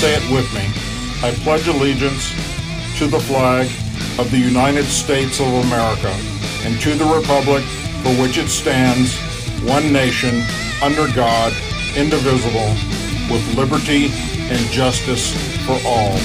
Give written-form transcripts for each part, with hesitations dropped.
say it with me. I pledge allegiance to the flag of the United States of America and to the republic for which it stands, one nation, under God, indivisible, with liberty and justice for all.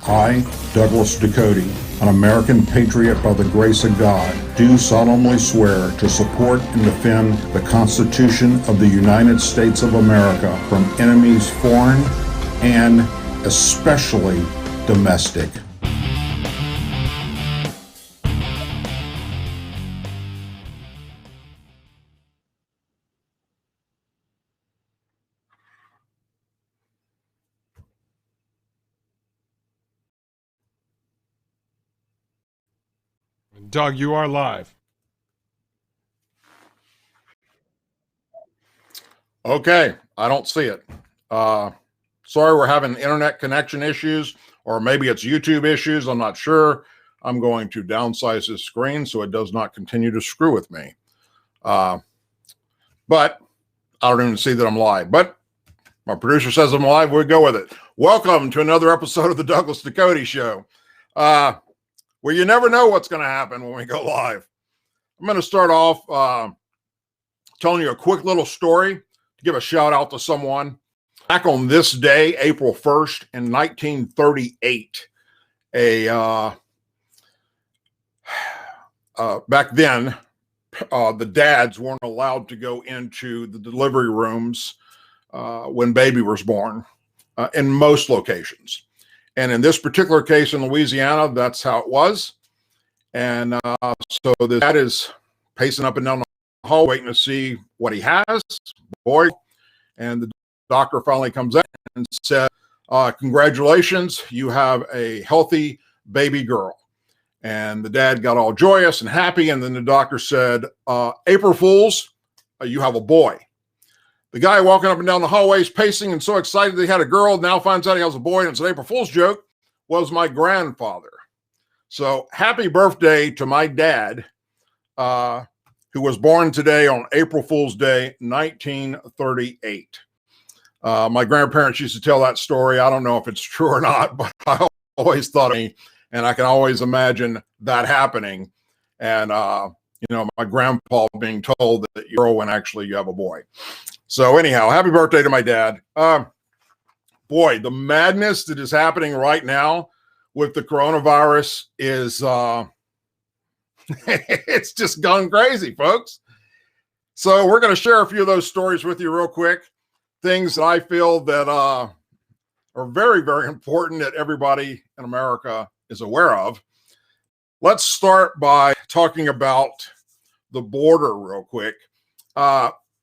I, Douglas Ducote, an American patriot by the grace of God, do solemnly swear to support and defend the Constitution of the United States of America from enemies foreign and especially domestic. Doug, you are live. Okay, I don't see it. Sorry, we're having internet connection issues, or maybe it's YouTube issues. I'm not sure. I'm going to downsize this screen so it does not continue to screw with me. But I don't even see that I'm live. But my producer says I'm live. We go with it. Welcome to another episode of the Douglas Ducote Show. Well, you never know what's going to happen when we go live. I'm going to start off telling you a quick little story to give a shout out to someone. Back on this day, April 1st in 1938, back then, the dads weren't allowed to go into the delivery rooms when baby was born in most locations. And in this particular case in Louisiana, that's how it was. And so the dad is pacing up and down the hall, waiting to see what he has, boy. And the doctor finally comes in and said, congratulations, you have a healthy baby girl. And the dad got all joyous and happy. And then the doctor said, April Fools, you have a boy. The guy walking up and down the hallways, pacing and so excited that he had a girl, now finds out he has a boy and it's an April Fool's joke, was my grandfather. So happy birthday to my dad, who was born today on April Fool's Day, 1938. My grandparents used to tell that story. I don't know if it's true or not, but I always thought of me, and I can always imagine that happening. And, my grandpa being told that you're a girl when actually you have a boy. So anyhow, happy birthday to my dad. Boy, the madness that is happening right now with the coronavirus is it's just gone crazy, folks. So we're going to share a few of those stories with you real quick. Things that I feel that are very, very important that everybody in America is aware of. Let's start by talking about the border real quick.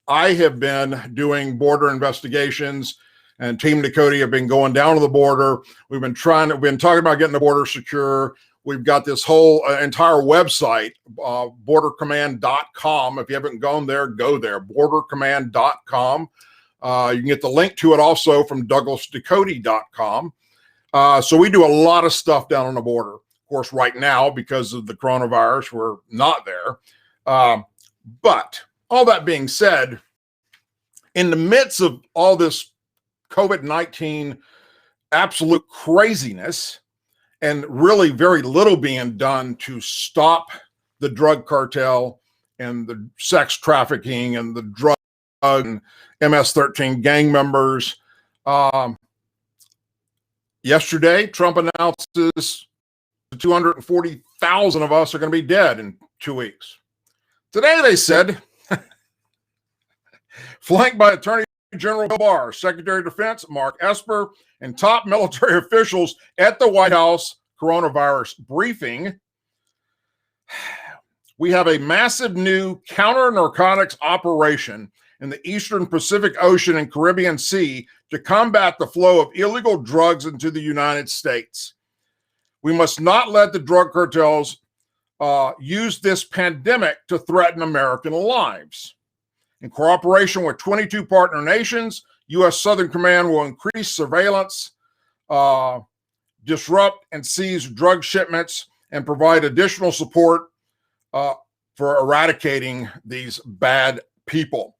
I have been doing border investigations, and Team Dakota have been going down to the border. We've been talking about getting the border secure. We've got this whole entire website, bordercommand.com. If you haven't gone there, go there, bordercommand.com. You can get the link to it also from douglasdakota.com. So we do a lot of stuff down on the border. Of course, right now, because of the coronavirus, we're not there. But all that being said, in the midst of all this COVID-19 absolute craziness, and really very little being done to stop the drug cartel and the sex trafficking and the drug and MS-13 gang members. Yesterday, Trump announces 240,000 of us are going to be dead in 2 weeks. Today, they said, flanked by Attorney General Bill Barr, Secretary of Defense Mark Esper, and top military officials at the White House coronavirus briefing, we have a massive new counter-narcotics operation in the Eastern Pacific Ocean and Caribbean Sea to combat the flow of illegal drugs into the United States. We must not let the drug cartels use this pandemic to threaten American lives. In cooperation with 22 partner nations, U.S. Southern Command will increase surveillance, disrupt and seize drug shipments, and provide additional support for eradicating these bad people.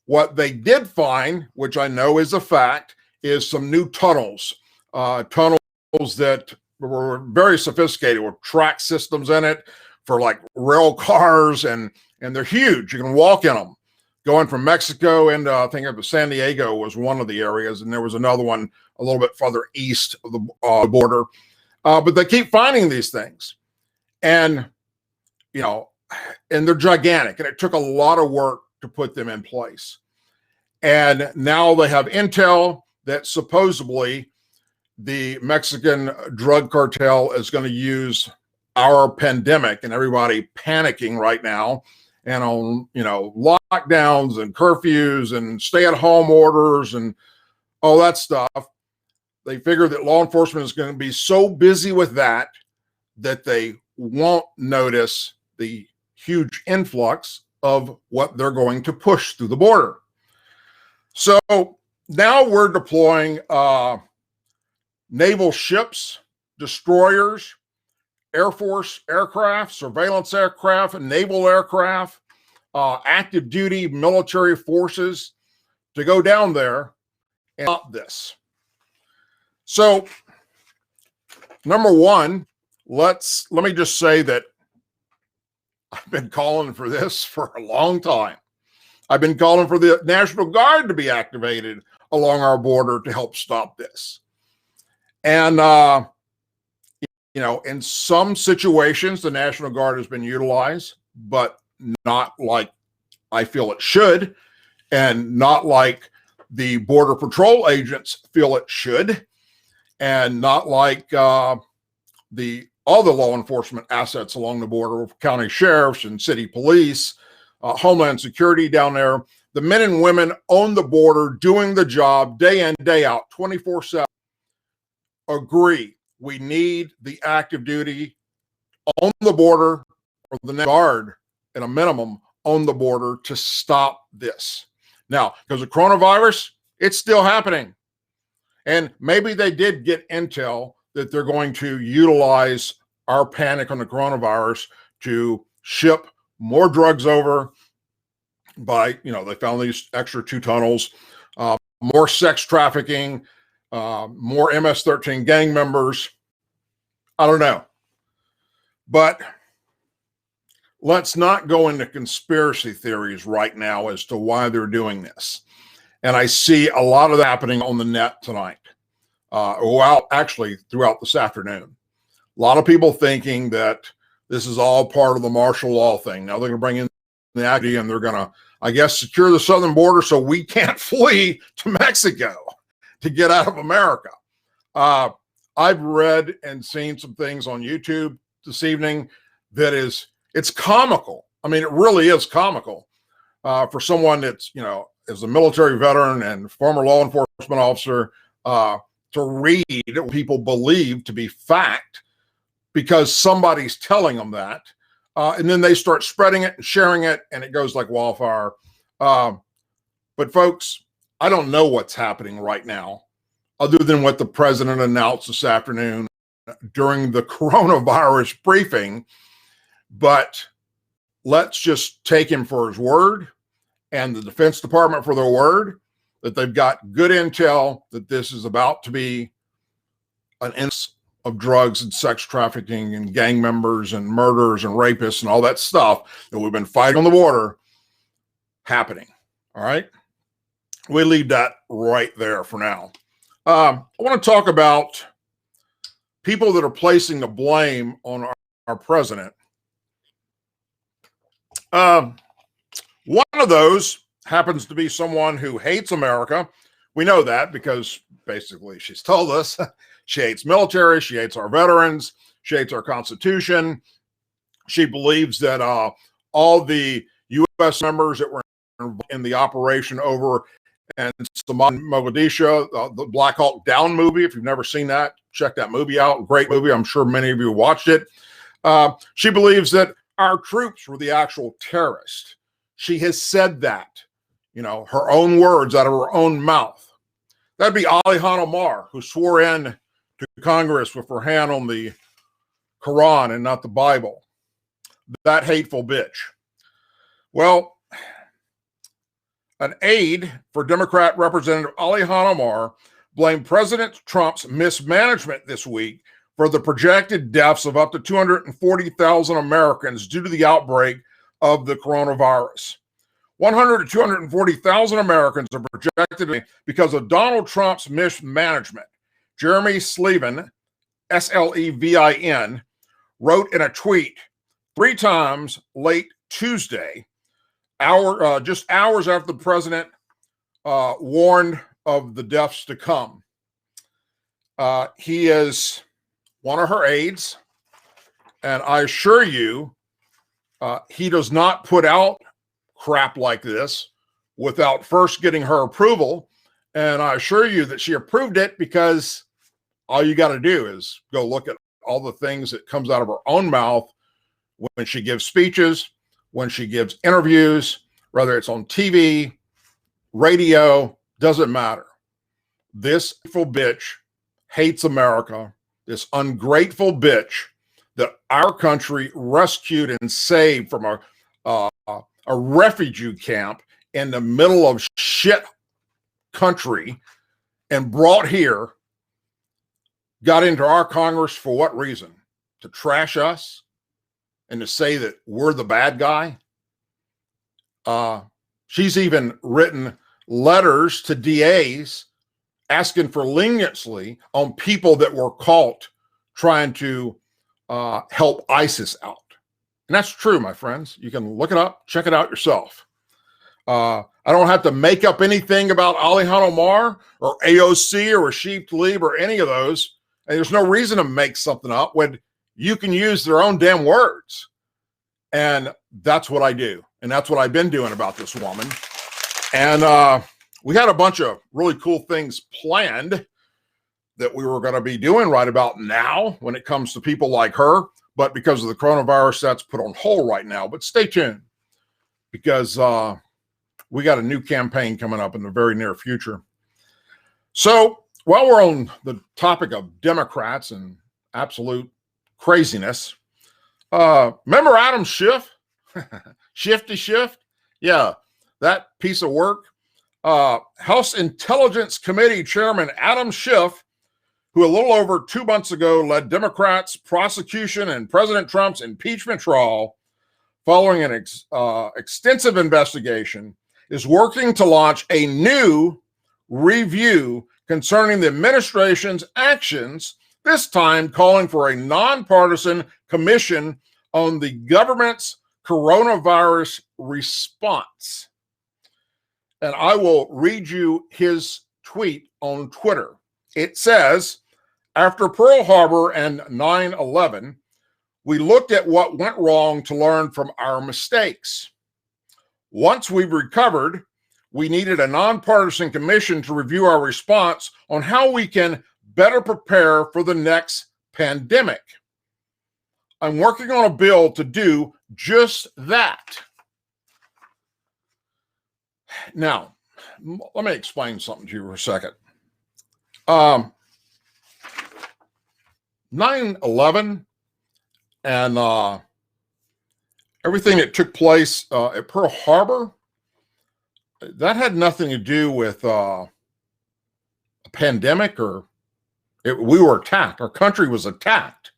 What they did find, which I know is a fact, is some new tunnels that were very sophisticated with track systems in it for like rail cars, and they're huge. You can walk in them. Going from Mexico and I think it was San Diego was one of the areas, and there was another one a little bit further east of the border. But they keep finding these things, and and they're gigantic, and it took a lot of work to put them in place. And now they have intel that supposedly the Mexican drug cartel is going to use our pandemic and everybody panicking right now, and on lockdowns and curfews and stay-at-home orders and all that stuff. They figure that law enforcement is going to be so busy with that they won't notice the huge influx of what they're going to push through the border. So now we're deploying naval ships, destroyers, Air Force aircraft, surveillance aircraft, and naval aircraft, active duty military forces to go down there and stop this. So, number one, let me just say that I've been calling for this for a long time. I've been calling for the National Guard to be activated along our border to help stop this. And in some situations, the National Guard has been utilized, but not like I feel it should, and not like the Border Patrol agents feel it should, and not like all the law enforcement assets along the border, county sheriffs and city police, Homeland Security down there. The men and women on the border doing the job day in, day out, 24/7, agree. We need the active duty on the border, or the Guard at a minimum on the border, to stop this. Now, because of coronavirus, it's still happening. And maybe they did get intel that they're going to utilize our panic on the coronavirus to ship more drugs over by, they found these extra 2 tunnels, more sex trafficking, more MS-13 gang members. I don't know. But let's not go into conspiracy theories right now as to why they're doing this. And I see a lot of that happening on the net tonight. Well, actually, throughout this afternoon. A lot of people thinking that this is all part of the martial law thing. Now they're going to bring in the active and they're going to, I guess, secure the southern border so we can't flee to Mexico to get out of America. I've read and seen some things on YouTube this evening that it's comical. I mean, it really is comical for someone that's, is a military veteran and former law enforcement officer to read what people believe to be fact because somebody's telling them that. And then they start spreading it and sharing it, and it goes like wildfire. But folks, I don't know what's happening right now other than what the president announced this afternoon during the coronavirus briefing. But let's just take him for his word and the Defense Department for their word that they've got good intel that this is about to be an incident of drugs and sex trafficking and gang members and murders and rapists and all that stuff that we've been fighting on the border happening. All right. We leave that right there for now. I want to talk about people that are placing the blame on our president. One of those happens to be someone who hates America. We know that because basically she's told us she hates military, she hates our veterans, she hates our Constitution. She believes that all the U.S. members that were in the operation over in Mogadishu, the Black Hawk Down movie, if you've never seen that, check that movie out. Great movie. I'm sure many of you watched it. She believes that our troops were the actual terrorists. She has said that, her own words out of her own mouth. That'd be Alihan Omar, who swore in to Congress with her hand on the Quran and not the Bible. That hateful bitch. Well, an aide for Democrat Representative Alihan Omar blamed President Trump's mismanagement this week for the projected deaths of up to 240,000 Americans due to the outbreak of the coronavirus. 100 to 240,000 Americans are projected because of Donald Trump's mismanagement. Jeremy Slevin, S-L-E-V-I-N, wrote in a tweet 3 times late Tuesday, just hours after the president warned of the deaths to come. He is one of her aides, and I assure you, he does not put out crap like this without first getting her approval. And I assure you that she approved it because all you got to do is go look at all the things that comes out of her own mouth when she gives speeches, when she gives interviews, whether it's on TV, radio, doesn't matter. This hateful bitch hates America. This ungrateful bitch that our country rescued and saved from a refugee camp in the middle of shit country and brought here, got into our Congress for what reason? To trash us and to say that we're the bad guy? She's even written letters to DAs asking for leniency on people that were caught trying to help ISIS out. And that's true, my friends. You can look it up, check it out yourself. I don't have to make up anything about Alihan Omar or AOC or Rashid Tlaib or any of those. And there's no reason to make something up when you can use their own damn words. And that's what I do. And that's what I've been doing about this woman. And we had a bunch of really cool things planned that we were going to be doing right about now when it comes to people like her. But because of the coronavirus, that's put on hold right now. But stay tuned because we got a new campaign coming up in the very near future. So while we're on the topic of Democrats and absolute craziness, remember Adam Schiff? Shifty Shift? Yeah, that piece of work. House Intelligence Committee Chairman Adam Schiff, who a little over 2 months ago led Democrats' prosecution and President Trump's impeachment trial following an extensive investigation, is working to launch a new review concerning the administration's actions, this time calling for a nonpartisan commission on the government's coronavirus response. And I will read you his tweet on Twitter. It says, after Pearl Harbor and 9/11, we looked at what went wrong to learn from our mistakes. Once we've recovered, we needed a nonpartisan commission to review our response on how we can better prepare for the next pandemic. I'm working on a bill to do just that. Now, let me explain something to you for a second. 9/11 and everything that took place at Pearl Harbor, that had nothing to do with a pandemic we were attacked. Our country was attacked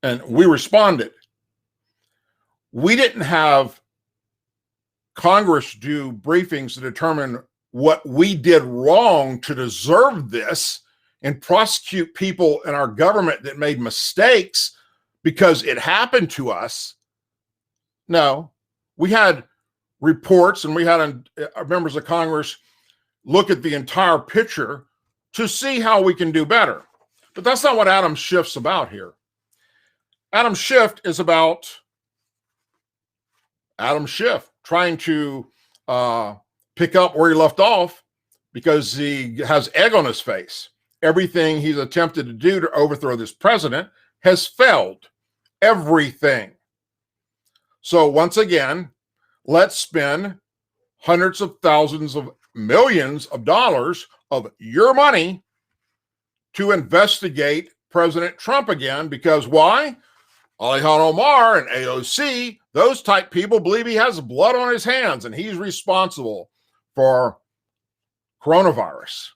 and we responded. We didn't have Congress do briefings to determine what we did wrong to deserve this and prosecute people in our government that made mistakes because it happened to us. No, we had reports and we had members of Congress look at the entire picture to see how we can do better. But that's not what Adam Schiff's about here. Adam Schiff is about Adam Schiff trying to pick up where he left off because he has egg on his face. Everything he's attempted to do to overthrow this president has failed. Everything. So once again, let's spend hundreds of thousands of millions of dollars of your money to investigate President Trump again, because why? Ilhan Omar and AOC, those type people believe he has blood on his hands and he's responsible for coronavirus.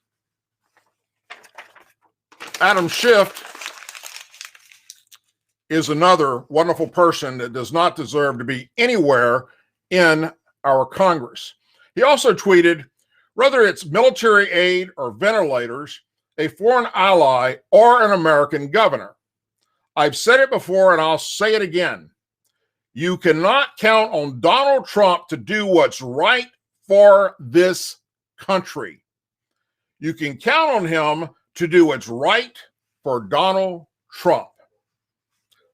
Adam Schiff is another wonderful person that does not deserve to be anywhere in our Congress. He also tweeted, whether it's military aid or ventilators, a foreign ally, or an American governor. I've said it before and I'll say it again. You cannot count on Donald Trump to do what's right for this country. You can count on him to do what's right for Donald Trump.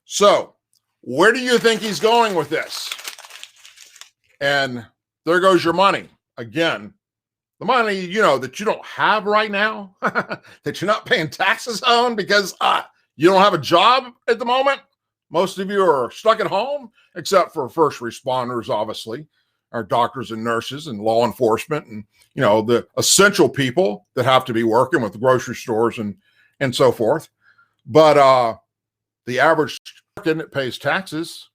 So, where do you think he's going with this? And there goes your money. Again, the money, that you don't have right now, that you're not paying taxes on because you don't have a job at the moment. Most of you are stuck at home, except for first responders, obviously, our doctors and nurses and law enforcement and, the essential people that have to be working with the grocery stores and so forth. But the average American that pays taxes,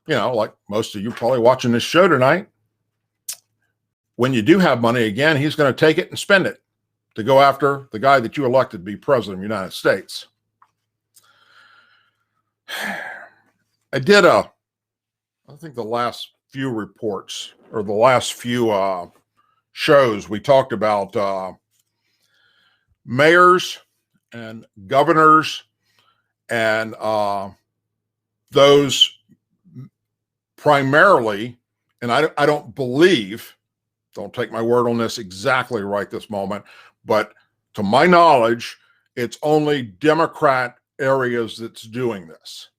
like most of you probably watching this show tonight, when you do have money again, he's going to take it and spend it to go after the guy that you elected to be president of the United States. I think the last few reports or the last few shows, we talked about mayors and governors and those primarily, and I don't believe, don't take my word on this exactly right this moment, but to my knowledge, it's only Democrat areas that's doing this,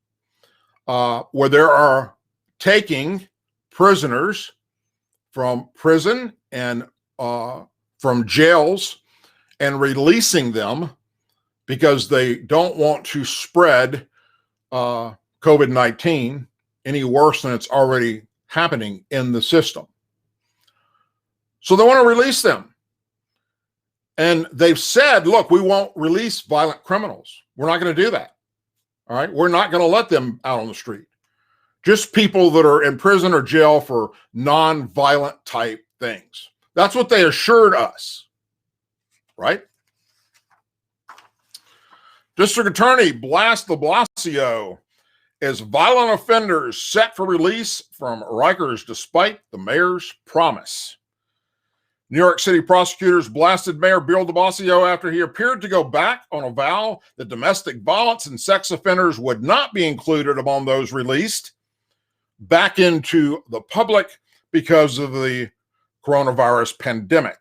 where there are taking prisoners from prison and from jails and releasing them because they don't want to spread COVID-19 any worse than it's already happening in the system. So they want to release them. And they've said, look, we won't release violent criminals. We're not going to do that. All right. We're not going to let them out on the street. Just people that are in prison or jail for non-violent type things. That's what they assured us. Right? District Attorney Blas de Blasio Is violent offenders set for release from Rikers despite the mayor's promise? New York City prosecutors blasted Mayor Bill de Blasio after he appeared to go back on a vow that domestic violence and sex offenders would not be included among those released back into the public because of the coronavirus pandemic.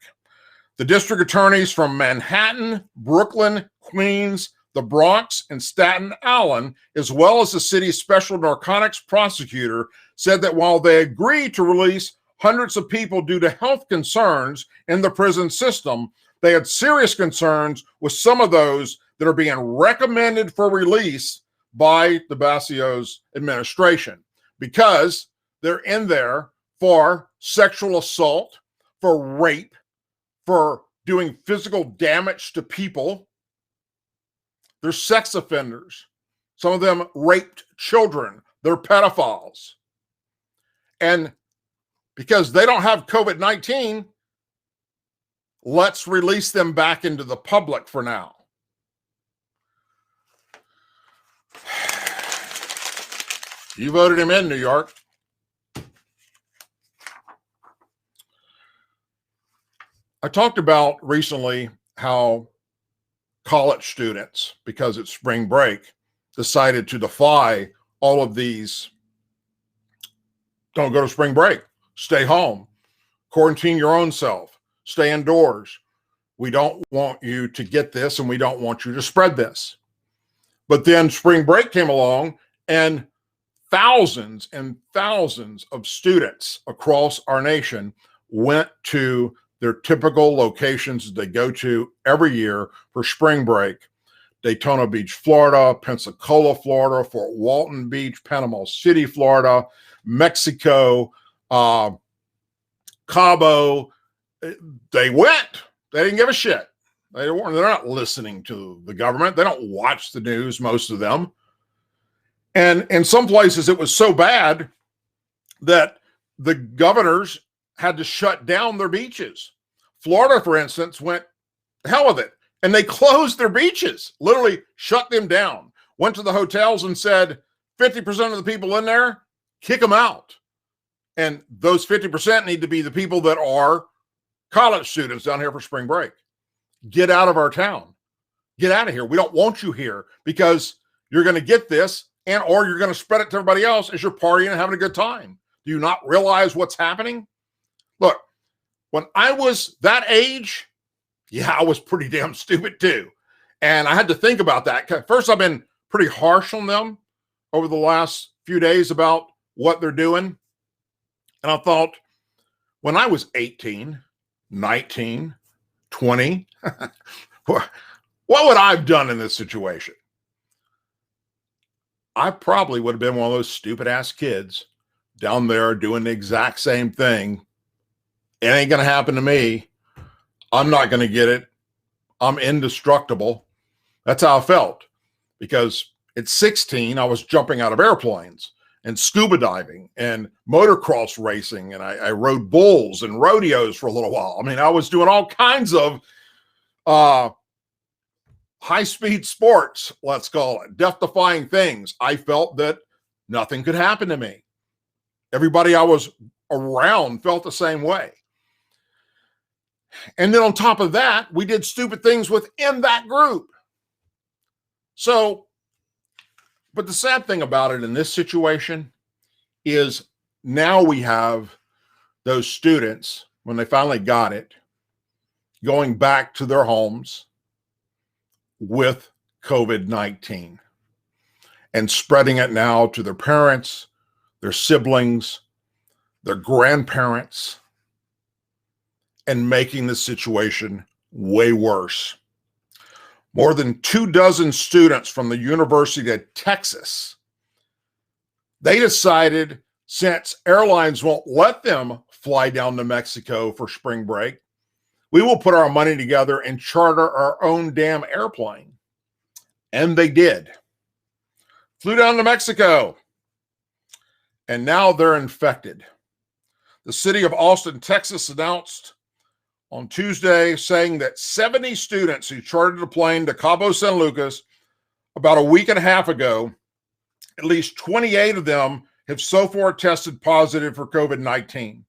The district attorneys from Manhattan, Brooklyn, Queens, the Bronx, and Staten Island, as well as the city's special narcotics prosecutor, said that while they agreed to release hundreds of people due to health concerns in the prison system, they had serious concerns with some of those that are being recommended for release by de Blasio's administration because they're in there for sexual assault, for rape, for doing physical damage to people. They're sex offenders. Some of them raped children. They're pedophiles. And because they don't have COVID-19, let's release them back into the public for now. You voted him in, New York. I talked about recently how college students, because it's spring break, decided to defy all of these. Don't go to spring break. Stay home. Quarantine your own self. Stay indoors. We don't want you to get this, and we don't want you to spread this. But then spring break came along, and thousands and thousands of students across our nation went to their typical locations they go to every year for spring break. Daytona Beach, Florida, Pensacola, Florida, Fort Walton Beach, Panama City, Florida, Mexico, Cabo. They went. They didn't give a shit. They're not listening to the government. They don't watch the news, most of them. And in some places, it was so bad that the governors had to shut down their beaches. Florida, for instance, went hell with it. And they closed their beaches, literally shut them down. Went to the hotels and said, 50% of the people in there, kick them out. And those 50% need to be the people that are college students down here for spring break. Get out of our town. Get out of here. We don't want you here because you're going to get this or you're going to spread it to everybody else as you're partying and having a good time. Do you not realize what's happening? Look, when I was that age, yeah, I was pretty damn stupid too. And I had to think about that. First, I've been pretty harsh on them over the last few days about what they're doing. And I thought, when I was 18, 19, 20, what would I have done in this situation? I probably would have been one of those stupid ass kids down there doing the exact same thing. It ain't going to happen to me. I'm not going to get it. I'm indestructible. That's how I felt. Because at 16, I was jumping out of airplanes and scuba diving and motocross racing. And I rode bulls and rodeos for a little while. I mean, I was doing all kinds of high-speed sports, let's call it, death-defying things. I felt that nothing could happen to me. Everybody I was around felt the same way. And then on top of that, we did stupid things within that group. So, but the sad thing about it in this situation is now we have those students, when they finally got it, going back to their homes with COVID-19 and spreading it now to their parents, their siblings, their grandparents, and making the situation way worse. More than 24 students from the University of Texas, they decided, since airlines won't let them fly down to Mexico for spring break, we will put our money together and charter our own damn airplane. And they did. Flew down to Mexico. And now they're infected. The city of Austin, Texas announced on Tuesday saying that 70 students who chartered a plane to Cabo San Lucas about a week and a half ago At least 28 of them have so far tested positive for COVID-19.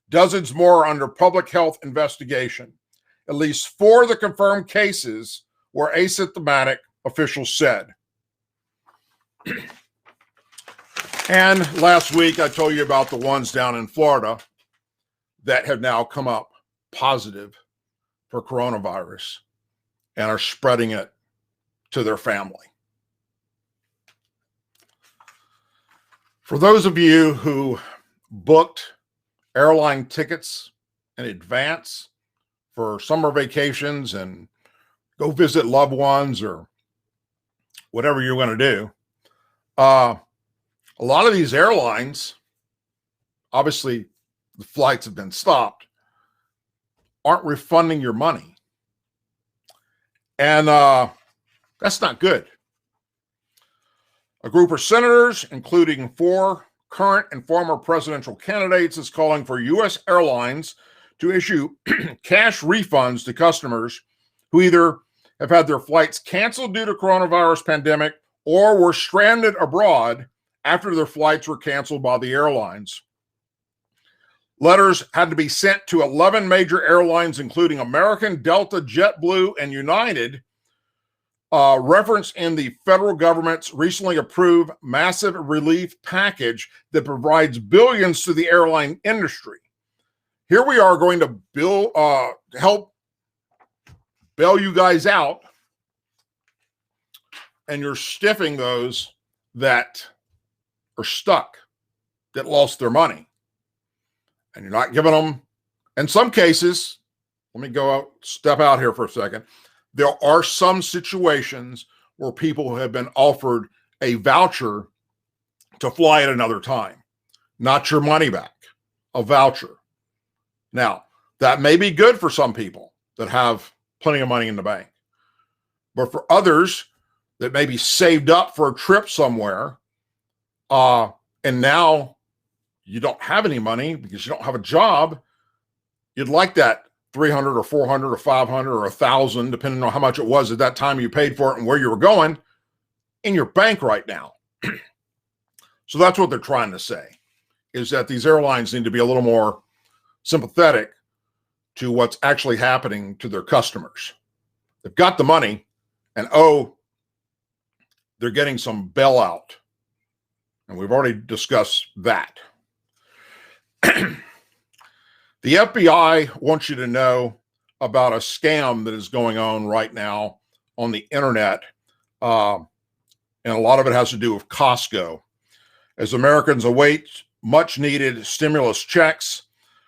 Dozens more are under public health investigation. At least 4 of the confirmed cases were asymptomatic, officials said. And last week, I told you about the ones down in Florida that have now come up positive for coronavirus and are spreading it to their family. For those of you who booked airline tickets in advance for summer vacations and go visit loved ones or whatever you're going to do, a lot of these airlines, obviously the flights have been stopped, aren't refunding your money. And that's not good. A group of senators, including 4 current and former presidential candidates, is calling for U.S. airlines to issue cash refunds to customers who either have had their flights canceled due to coronavirus pandemic or were stranded abroad after their flights were canceled by the airlines. Letters had to be sent to 11 major airlines, including American, Delta, JetBlue, and United, reference in the federal government's recently approved massive relief package that provides billions to the airline industry. Here we are going to help bail you guys out, and you're stiffing those that are stuck, that lost their money. And you're not giving them, in some cases, let me step out here for a second. There are some situations where people have been offered a voucher to fly at another time, not your money back, a voucher. Now, that may be good for some people that have plenty of money in the bank, but for others that may be saved up for a trip somewhere, and now you don't have any money because you don't have a job, you'd like that $300 or $400 or $500 or $1,000, depending on how much it was at that time you paid for it and where you were going, in your bank right now. So that's what they're trying to say, is that these airlines need to be a little more sympathetic to what's actually happening to their customers. They've got the money, and they're getting some bailout. And we've already discussed that. The FBI wants you to know about a scam that is going on right now on the internet. And a lot of it has to do with Costco. As Americans await much needed stimulus checks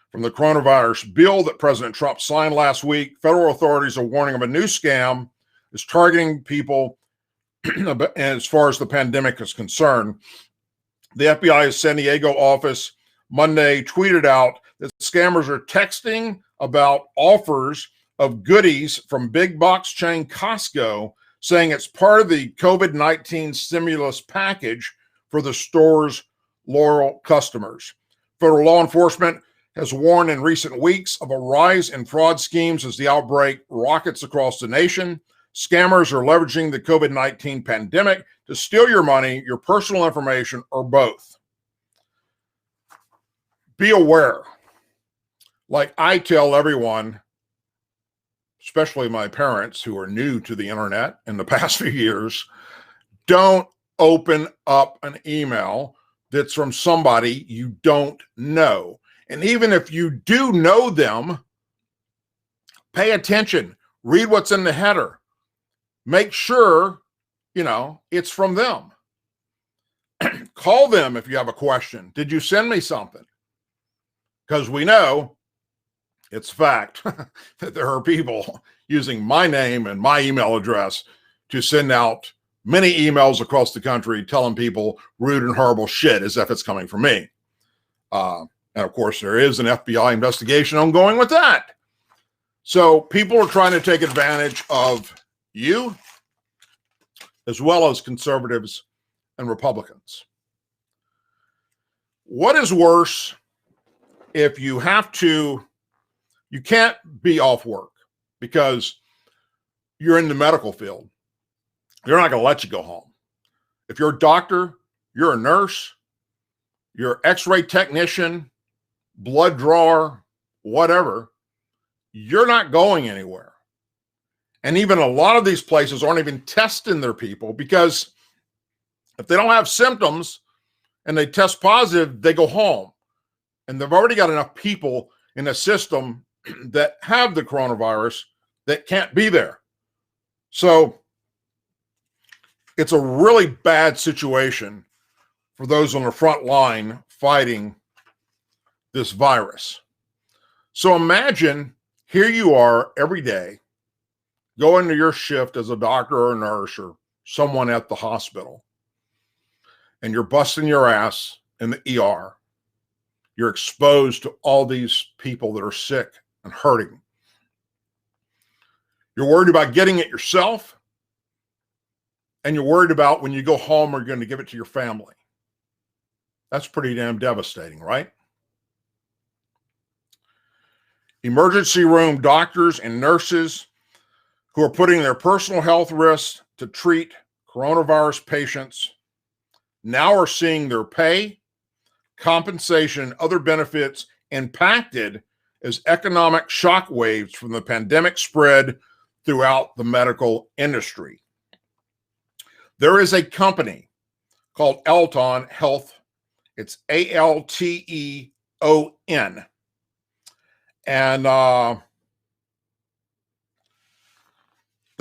from the coronavirus bill that President Trump signed last week, federal authorities are warning of a new scam that's targeting people as far as the pandemic is concerned. The FBI's San Diego office Monday tweeted out that scammers are texting about offers of goodies from big box chain Costco, saying it's part of the COVID-19 stimulus package for the store's loyal customers. Federal law enforcement has warned in recent weeks of a rise in fraud schemes as the outbreak rockets across the nation. Scammers are leveraging the COVID-19 pandemic to steal your money, your personal information, or both. Be aware. Like I tell everyone, especially my parents who are new to the internet in the past few years, don't open up an email that's from somebody you don't know. And even if you do know them, pay attention. Read what's in the header. Make sure, it's from them. Call them if you have a question. Did you send me something? Because we know it's fact that there are people using my name and my email address to send out many emails across the country telling people rude and horrible shit as if it's coming from me. And of course, there is an FBI investigation ongoing with that. So people are trying to take advantage of you, as well as conservatives and Republicans. What is worse if you can't be off work because you're in the medical field? They're not going to let you go home. If you're a doctor, you're a nurse, you're an x-ray technician, blood drawer, whatever, you're not going anywhere. And even a lot of these places aren't even testing their people, because if they don't have symptoms and they test positive, they go home. And they've already got enough people in the system that have the coronavirus that can't be there. So it's a really bad situation for those on the front line fighting this virus. So imagine here you are every day going to your shift as a doctor or a nurse or someone at the hospital, and you're busting your ass in the ER. You're exposed to all these people that are sick and hurting. You're worried about getting it yourself, and you're worried about when you go home, are you going to give it to your family? That's pretty damn devastating, right? Emergency room doctors and nurses who are putting their personal health risks to treat coronavirus patients now are seeing their pay, compensation, and other benefits impacted as economic shockwaves from the pandemic spread throughout the medical industry. There is a company called Alton Health. It's Alton. And their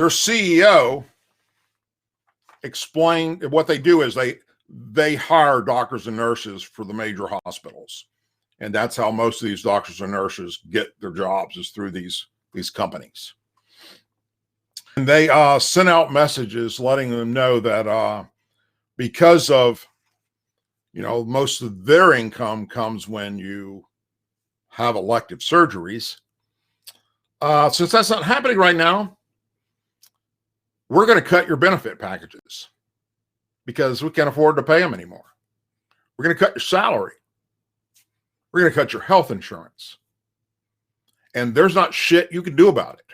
CEO explained what they do is they hire doctors and nurses for the major hospitals. And that's how most of these doctors and nurses get their jobs, is through these companies. And they sent out messages letting them know that because of, most of their income comes when you have elective surgeries. Since that's not happening right now, we're going to cut your benefit packages because we can't afford to pay them anymore. We're going to cut your salary. We're going to cut your health insurance. And there's not shit you can do about it.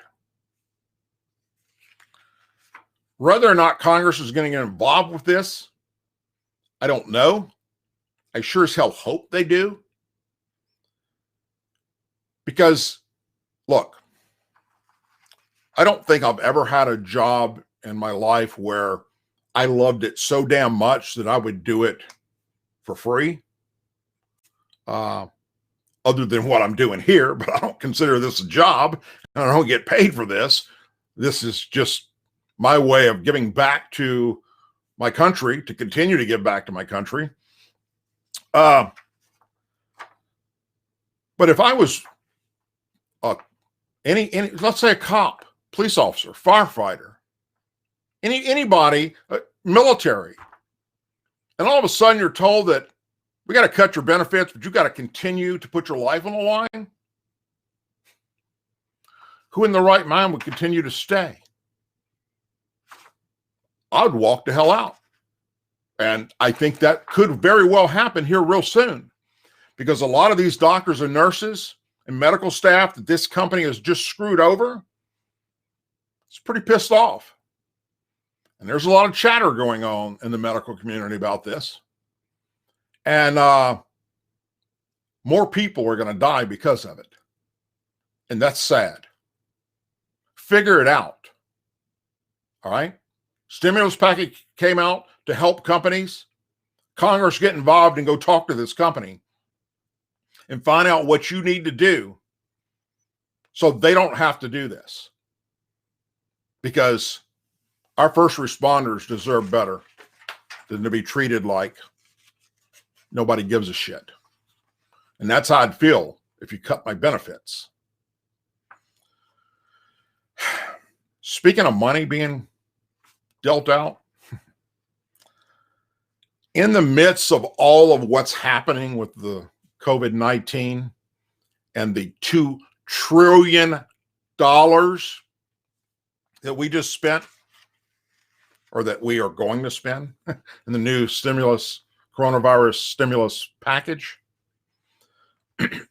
Whether or not Congress is going to get involved with this, I don't know. I sure as hell hope they do. Because, look, I don't think I've ever had a job in my life where I loved it so damn much that I would do it for free. Other than what I'm doing here, but I don't consider this a job, and I don't get paid for this. This is just my way of giving back to my country, to continue to give back to my country. But if I was let's say a cop, police officer, firefighter, anybody, military, and all of a sudden you're told that we got to cut your benefits, but you got to continue to put your life on the line, who in the right mind would continue to stay? I'd walk the hell out. And I think that could very well happen here real soon, because a lot of these doctors and nurses and medical staff that this company has just screwed over, it's pretty pissed off. And there's a lot of chatter going on in the medical community about this. And more people are going to die because of it. And that's sad. Figure it out. All right? Stimulus package came out to help companies. Congress get involved and go talk to this company and find out what you need to do so they don't have to do this. Because our first responders deserve better than to be treated like nobody gives a shit. And that's how I'd feel if you cut my benefits. Speaking of money being dealt out, in the midst of all of what's happening with the COVID-19 and the $2 trillion that we just spent, or that we are going to spend in the new coronavirus stimulus package,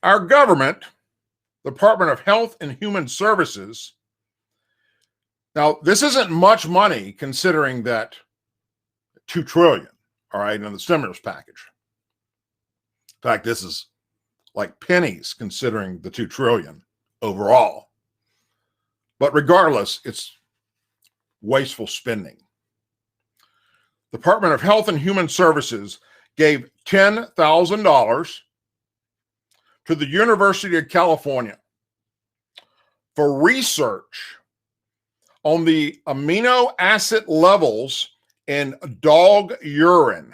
our government, Department of Health and Human Services, now this isn't much money considering that $2 trillion. all right, in the stimulus package. In fact, this is like pennies considering the 2 trillion overall. But regardless, it's wasteful spending. The Department of Health and Human Services gave $10,000 to the University of California for research on the amino acid levels in dog urine.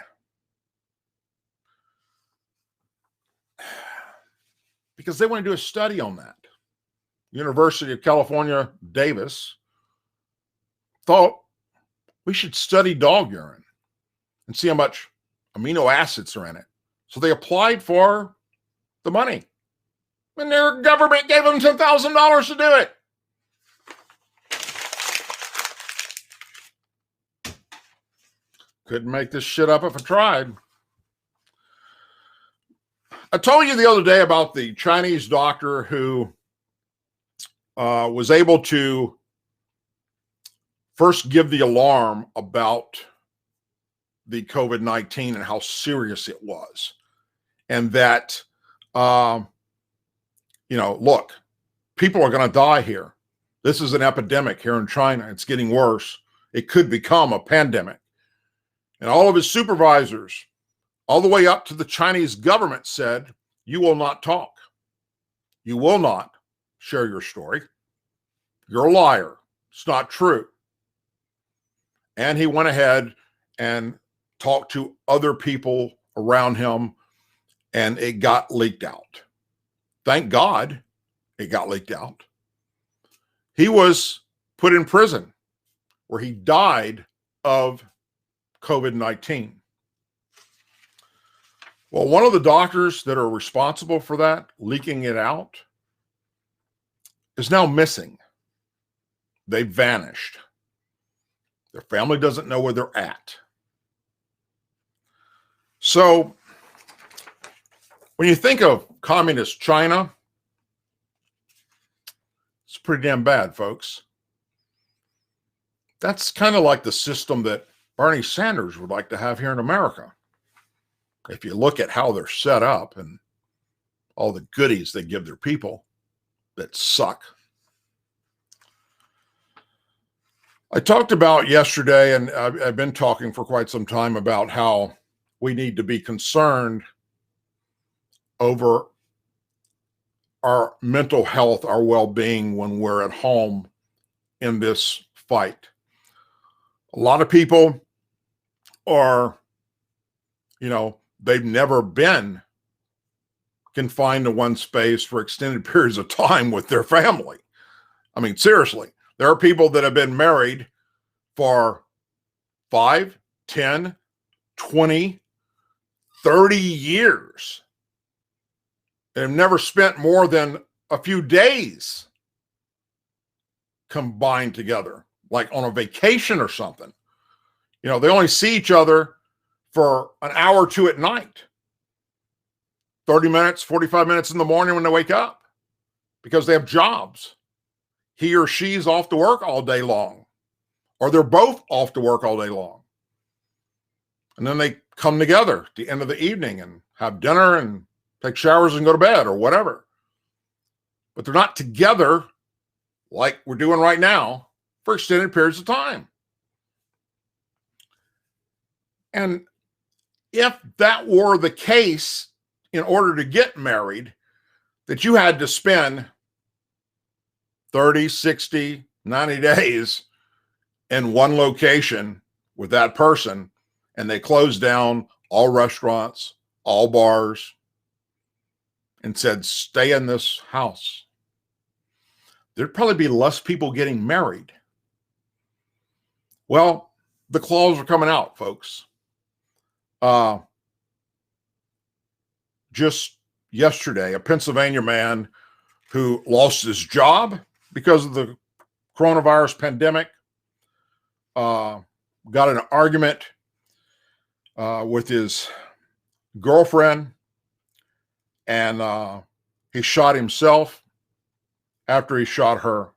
Because they want to do a study on that. University of California, Davis thought we should study dog urine and see how much amino acids are in it. So they applied for the money. And their government gave them $10,000 to do it. Couldn't make this shit up if I tried. I told you the other day about the Chinese doctor who was able to first give the alarm about the COVID-19 and how serious it was. And that, look, people are going to die here. This is an epidemic here in China. It's getting worse. It could become a pandemic. And all of his supervisors, all the way up to the Chinese government, said, you will not talk. You will not share your story. You're a liar. It's not true. And he went ahead and talked to other people around him, and it got leaked out. Thank God it got leaked out. He was put in prison where he died of COVID-19. Well, one of the doctors that are responsible for that, leaking it out, is now missing. They vanished. Their family doesn't know where they're at. So, when you think of communist China, it's pretty damn bad, folks. That's kind of like the system that Bernie Sanders would like to have here in America. If you look at how they're set up and all the goodies they give their people that suck. I talked about yesterday, and I've been talking for quite some time about how we need to be concerned over our mental health, our well-being when we're at home in this fight. A lot of people are, they've never been confined to one space for extended periods of time with their family. I mean, seriously, there are people that have been married for 5, 10, 20, 30 years and have never spent more than a few days combined together, like on a vacation or something. They only see each other for an hour or two at night, 30 minutes, 45 minutes in the morning when they wake up, because they have jobs. He or she's off to work all day long, or they're both off to work all day long. And then they come together at the end of the evening and have dinner and take showers and go to bed or whatever. But they're not together like we're doing right now for extended periods of time. And if that were the case, in order to get married, that you had to spend 30, 60, 90 days in one location with that person, and they closed down all restaurants, all bars, and said, stay in this house, there'd probably be less people getting married. Well, the claws are coming out, folks. Just yesterday, a Pennsylvania man who lost his job because of the coronavirus pandemic got in an argument with his girlfriend, and he shot himself after he shot her.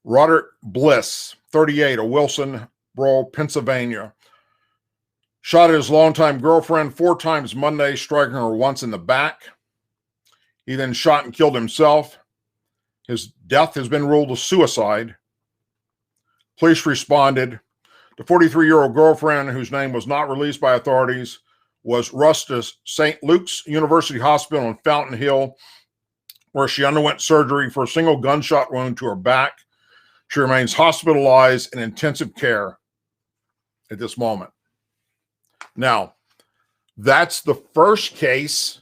Roderick Bliss, 38, of Wilson, Royal, Pennsylvania. Shot at his longtime girlfriend 4 times Monday, striking her once in the back. He then shot and killed himself. His death has been ruled a suicide. Police responded. The 43-year-old girlfriend, whose name was not released by authorities, was rushed to St. Luke's University Hospital in Fountain Hill, where she underwent surgery for a single gunshot wound to her back. She remains hospitalized in intensive care at this moment. Now, that's the first case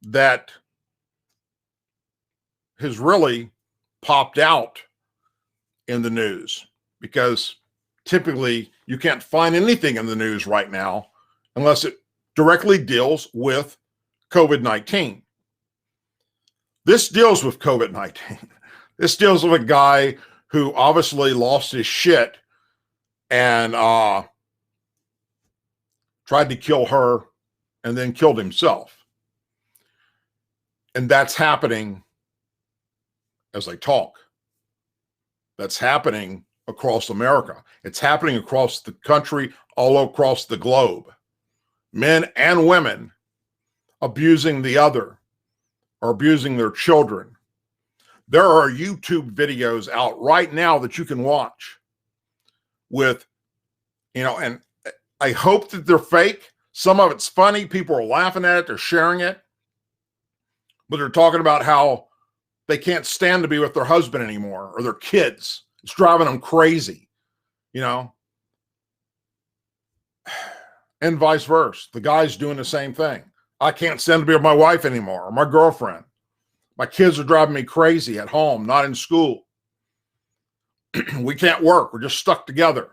that has really popped out in the news, because typically you can't find anything in the news right now unless it directly deals with COVID-19. This deals with COVID-19. This deals with a guy who obviously lost his shit and tried to kill her and then killed himself. And that's happening as I talk. That's happening across America. It's happening across the country, all across the globe. Men and women abusing the other or abusing their children. There are YouTube videos out right now that you can watch with, and I hope that they're fake. Some of it's funny. People are laughing at it. They're sharing it. But they're talking about how they can't stand to be with their husband anymore or their kids. It's driving them crazy, and vice versa. The guy's doing the same thing. I can't stand to be with my wife anymore or my girlfriend. My kids are driving me crazy at home, not in school. We can't work. We're just stuck together.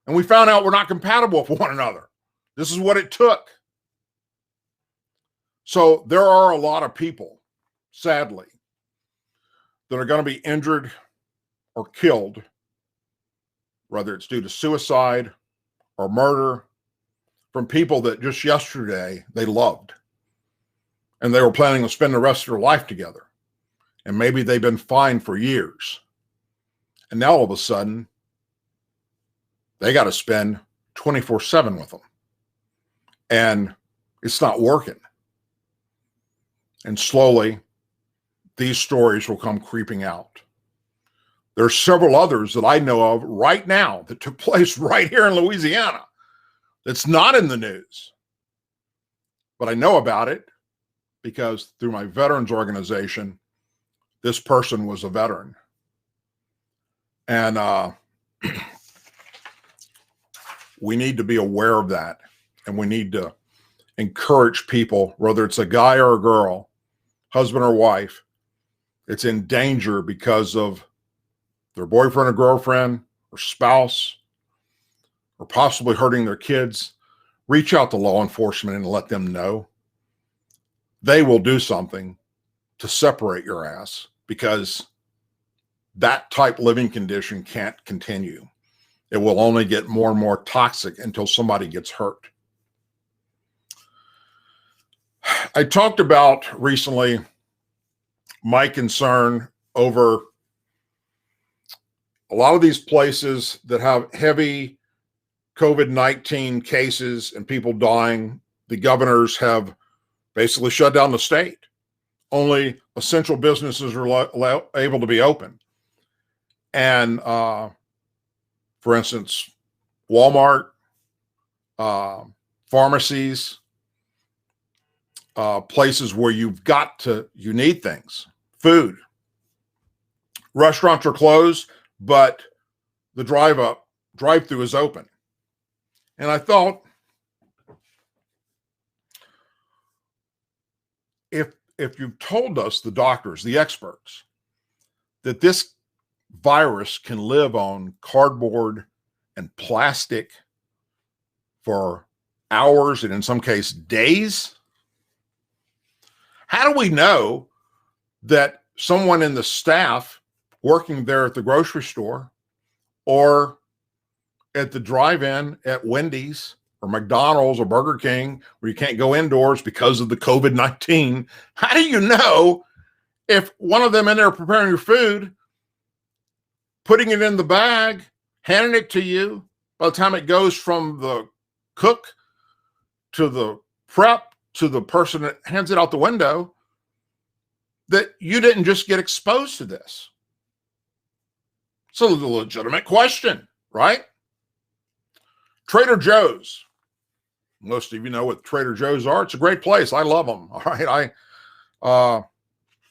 And we found out we're not compatible with one another. This is what it took. So there are a lot of people, sadly, that are going to be injured or killed, whether it's due to suicide or murder, from people that just yesterday they loved. And they were planning to spend the rest of their life together. And maybe they've been fine for years. And now all of a sudden, they got to spend 24/7 with them. And it's not working. And slowly, these stories will come creeping out. There's several others that I know of right now that took place right here in Louisiana. That's not in the news. But I know about it because through my veterans organization, this person was a veteran. And we need to be aware of that. And we need to encourage people, whether it's a guy or a girl, husband or wife, it's in danger because of their boyfriend or girlfriend or spouse, or possibly hurting their kids. Reach out to law enforcement and let them know. They will do something to separate your ass, because that type living condition can't continue. It will only get more and more toxic until somebody gets hurt. I talked about recently my concern over a lot of these places that have heavy COVID-19 cases and people dying. The governors have basically shut down the state. Only essential businesses are able to be open. And for instance, Walmart, pharmacies, places where you need things, food. Restaurants are closed, but the drive-through is open. And I thought, if you've told us, the doctors, the experts, that this virus can live on cardboard and plastic for hours and in some cases days, how do we know that someone in the staff working there at the grocery store or at the drive-in at Wendy's or McDonald's or Burger King, where you can't go indoors because of the COVID-19, how do you know if one of them in there preparing your food, putting it in the bag, handing it to you by the time it goes from the cook to the prep to the person that hands it out the window, that you didn't just get exposed to this? It's a legitimate question, right? Trader Joe's. Most of you know what Trader Joe's are. It's a great place. I love them. All right.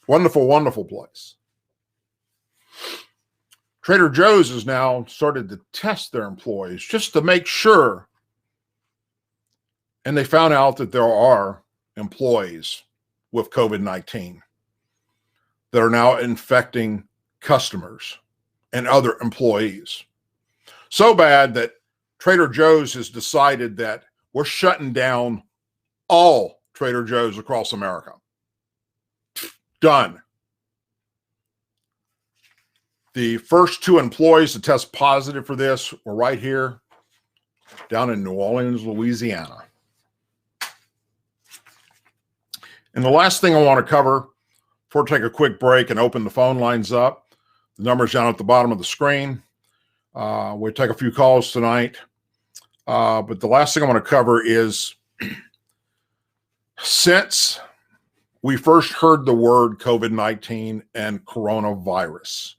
Wonderful, wonderful place. Trader Joe's has now started to test their employees just to make sure. And they found out that there are employees with COVID-19 that are now infecting customers and other employees. So bad that Trader Joe's has decided that we're shutting down all Trader Joe's across America. Done. The first 2 employees to test positive for this were right here down in New Orleans, Louisiana. And the last thing I want to cover before I take a quick break and open the phone lines up, the number's down at the bottom of the screen. We'll take a few calls tonight. But the last thing I want to cover is, since we first heard the word COVID-19 and coronavirus.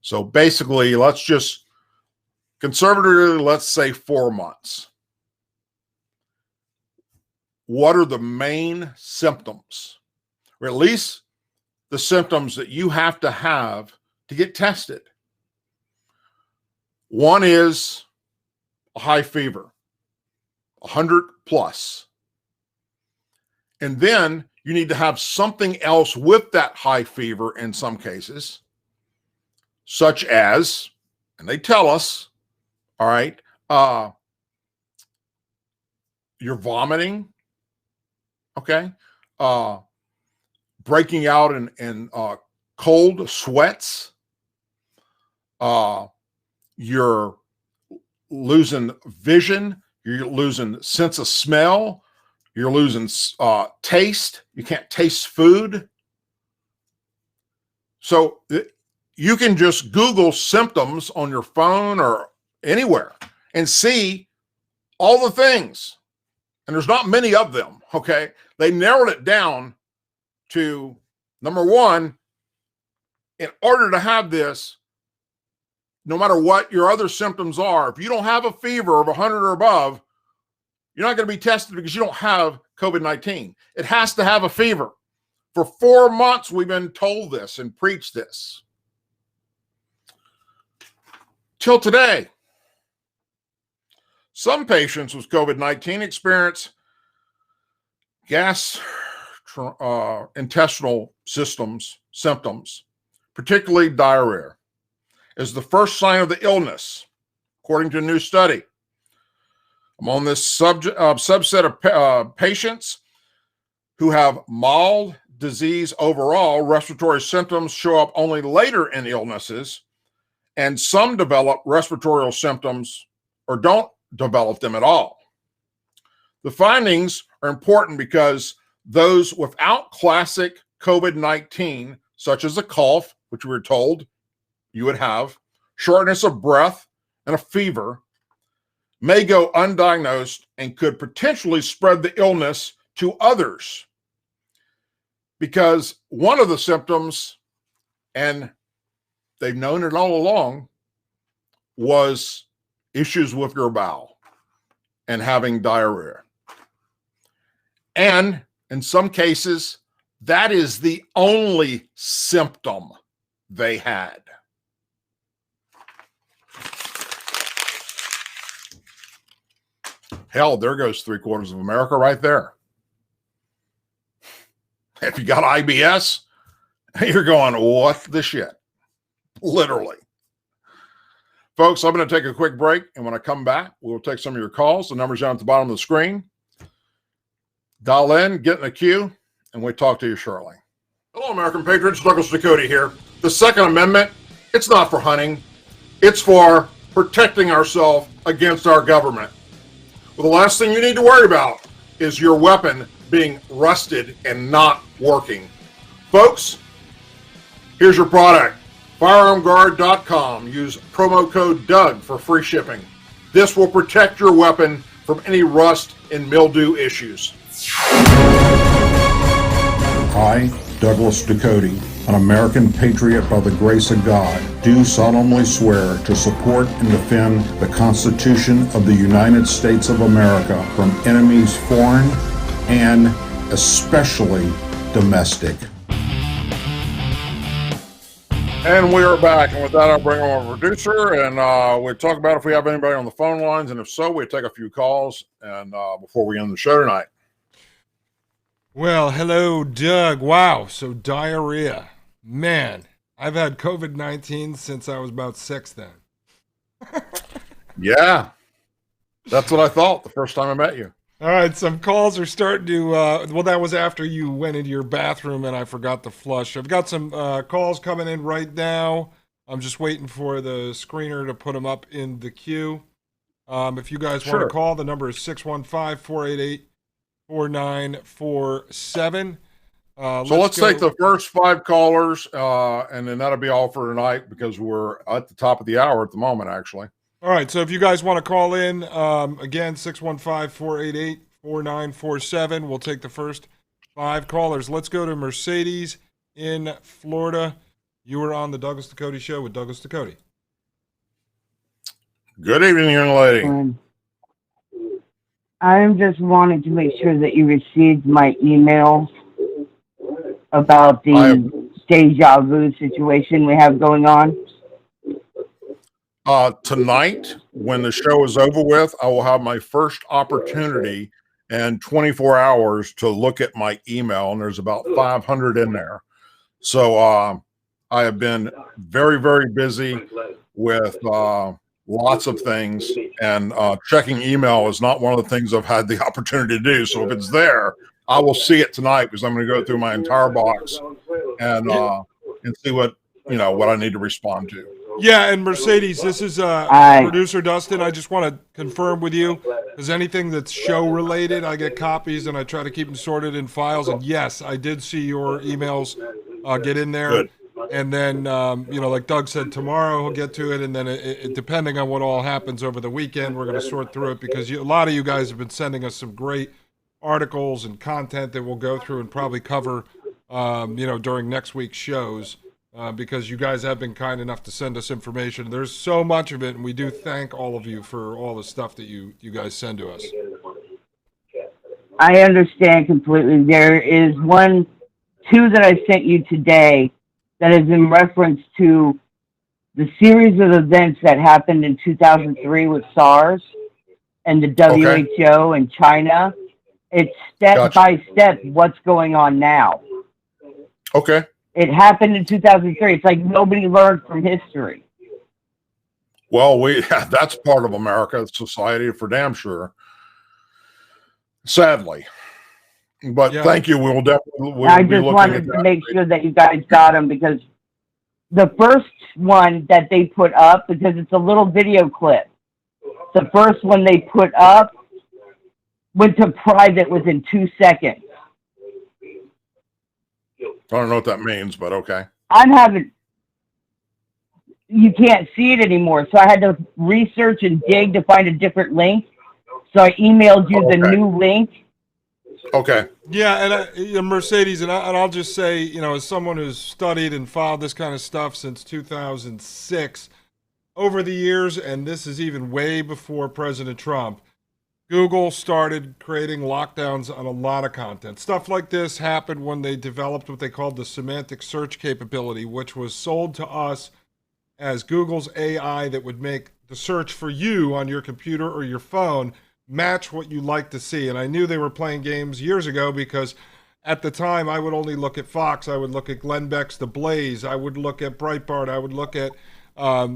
So basically, let's just conservatively, let's say 4 months. What are the main symptoms, or at least the symptoms that you have to get tested? One is a high fever, 100 plus. And then you need to have something else with that high fever in some cases, such as, and they tell us, all right, you're vomiting, okay, breaking out in cold sweats, you're losing vision, you're losing sense of smell, you're losing taste, you can't taste food. So you can just Google symptoms on your phone or anywhere and see all the things. And there's not many of them, okay? They narrowed it down to, number one, in order to have this, no matter what your other symptoms are, if you don't have a fever of 100 or above, you're not going to be tested because you don't have COVID-19. It has to have a fever. For 4 months, we've been told this and preached this. Till today, some patients with COVID-19 experience gastrointestinal symptoms, particularly diarrhea, as the first sign of the illness, according to a new study. Among this subset of patients who have mild disease overall, respiratory symptoms show up only later in illnesses, and some develop respiratory symptoms or don't develop them at all. The findings are important because those without classic COVID-19, such as a cough, which we were told you would have, shortness of breath, and a fever, may go undiagnosed and could potentially spread the illness to others. Because one of the symptoms, and they've known it all along, was issues with your bowel and having diarrhea. And in some cases, that is the only symptom they had. Hell, there goes 3/4 of America right there. If you got IBS, you're going, what the shit? Literally. Folks, I'm going to take a quick break, and when I come back, we'll take some of your calls. The number's down at the bottom of the screen. Dial in, get in the queue, and we'll talk to you shortly. Hello, American Patriots. Douglas Ducote here. The Second Amendment, it's not for hunting. It's for protecting ourselves against our government. Well, the last thing you need to worry about is your weapon being rusted and not working. Folks, here's your product. FirearmGuard.com. Use promo code Doug for free shipping. This will protect your weapon from any rust and mildew issues. I, Douglas Ducote, an American patriot by the grace of God, do solemnly swear to support and defend the Constitution of the United States of America from enemies foreign and especially domestic. And we are back. And with that, I'll bring on our producer, and we'll talk about if we have anybody on the phone lines. And if so, we'll take a few calls and before we end the show tonight. Well, hello, Doug. Wow, so diarrhea. Man, I've had COVID-19 since I was about 6 then. Yeah, that's what I thought the first time I met you. All right, some calls are starting to, well, that was after you went into your bathroom and I forgot to flush. I've got some calls coming in right now. I'm just waiting for the screener to put them up in the queue. If you guys want to call, the number is 615-488-4947. So let's take the first 5 callers, and then that'll be all for tonight because we're at the top of the hour at the moment, actually. All right, so if you guys want to call in, again, 615-488-4947. We'll take the first 5 callers. Let's go to Mercedes in Florida. You were on the Douglas Ducote Show with Douglas Ducote. Good evening, young lady. I'm just wanting to make sure that you received my email about the deja vu situation we have going on. Tonight, when the show is over with, I will have my first opportunity in 24 hours to look at my email, and there's about 500 in there. So I have been very, very busy with lots of things, and checking email is not one of the things I've had the opportunity to do. So if it's there, I will see it tonight because I'm going to go through my entire box and see what I need to respond to. Yeah, and Mercedes, this is producer Dustin. I just want to confirm with you, is anything that's show related, I get copies and I try to keep them sorted in files. And yes, I did see your emails get in there. Good. And then, like Doug said, tomorrow we'll get to it. And then it depending on what all happens over the weekend, we're going to sort through it because a lot of you guys have been sending us some great articles and content that we'll go through and probably cover, during next week's shows. Because you guys have been kind enough to send us information. There's so much of it, and we do thank all of you for all the stuff that you guys send to us. I understand completely. There is 2 that I sent you today that is in reference to the series of events that happened in 2003 with SARS and the WHO and China. It's step by step what's going on now. Okay. It happened in 2003. It's like nobody learned from history. Well, that's part of America, society for damn sure. Sadly. But thank you. We will definitely I just wanted to make sure that you guys got them because the first one that they put up, because it's a little video clip, the first one they put up went to private within 2 seconds. I don't know what that means, but okay. You can't see it anymore. So I had to research and dig to find a different link. So I emailed you the new link. Okay. Yeah, and Mercedes, and I'll just say, as someone who's studied and followed this kind of stuff since 2006, over the years, and this is even way before President Trump, Google started creating lockdowns on a lot of content. Stuff like this happened when they developed what they called the semantic search capability, which was sold to us as Google's AI that would make the search for you on your computer or your phone match what you like to see. And I knew they were playing games years ago because at the time I would only look at Fox. I would look at Glenn Beck's The Blaze. I would look at Breitbart. I would look at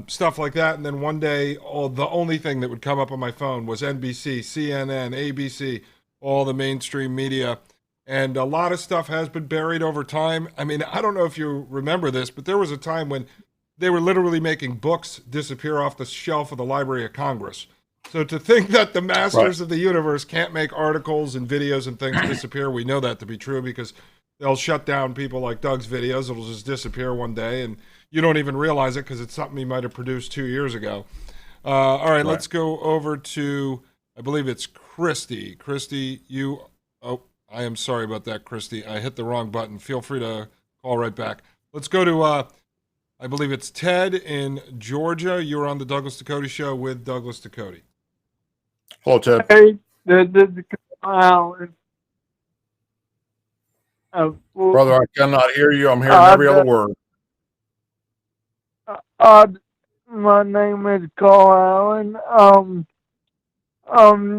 stuff like that. And then one day, the only thing that would come up on my phone was NBC, CNN, ABC, all the mainstream media. And a lot of stuff has been buried over time. I mean, I don't know if you remember this, but there was a time when they were literally making books disappear off the shelf of the Library of Congress. So to think that the masters of the universe can't make articles and videos and things disappear, we know that to be true because they'll shut down people like Doug's videos. It'll just disappear one day, and you don't even realize it because it's something he might have produced 2 years ago. All right, Right. let's go over to, I believe it's Christy. Christy, I am sorry about that, Christy. I hit the wrong button. Feel free to call right back. Let's go to, I believe it's Ted in Georgia. You're on the Douglas Ducote Show with Douglas Ducote. Hello, Ted. Hey, this is Alan. Brother, I cannot hear you. I'm hearing every other word. My name is Carl Allen.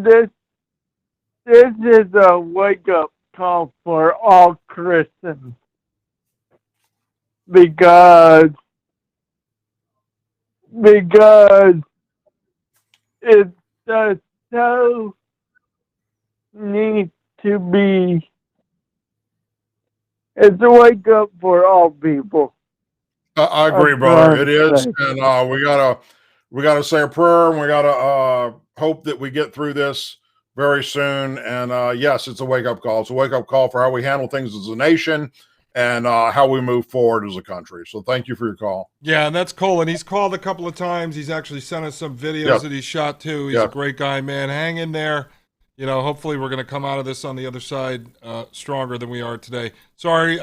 This is a wake up call for all Christians because it just so needs to be. It's a wake up for all people. I agree, brother. It is, and we gotta say a prayer, and we gotta hope that we get through this very soon. And yes, it's a wake up call. It's a wake up call for how we handle things as a nation and how we move forward as a country. So thank you for your call. Yeah, and that's Colin. He's called a couple of times. He's actually sent us some videos that he shot too. He's a great guy, man. Hang in there. You know, hopefully we're going to come out of this on the other side stronger than we are today. Sorry,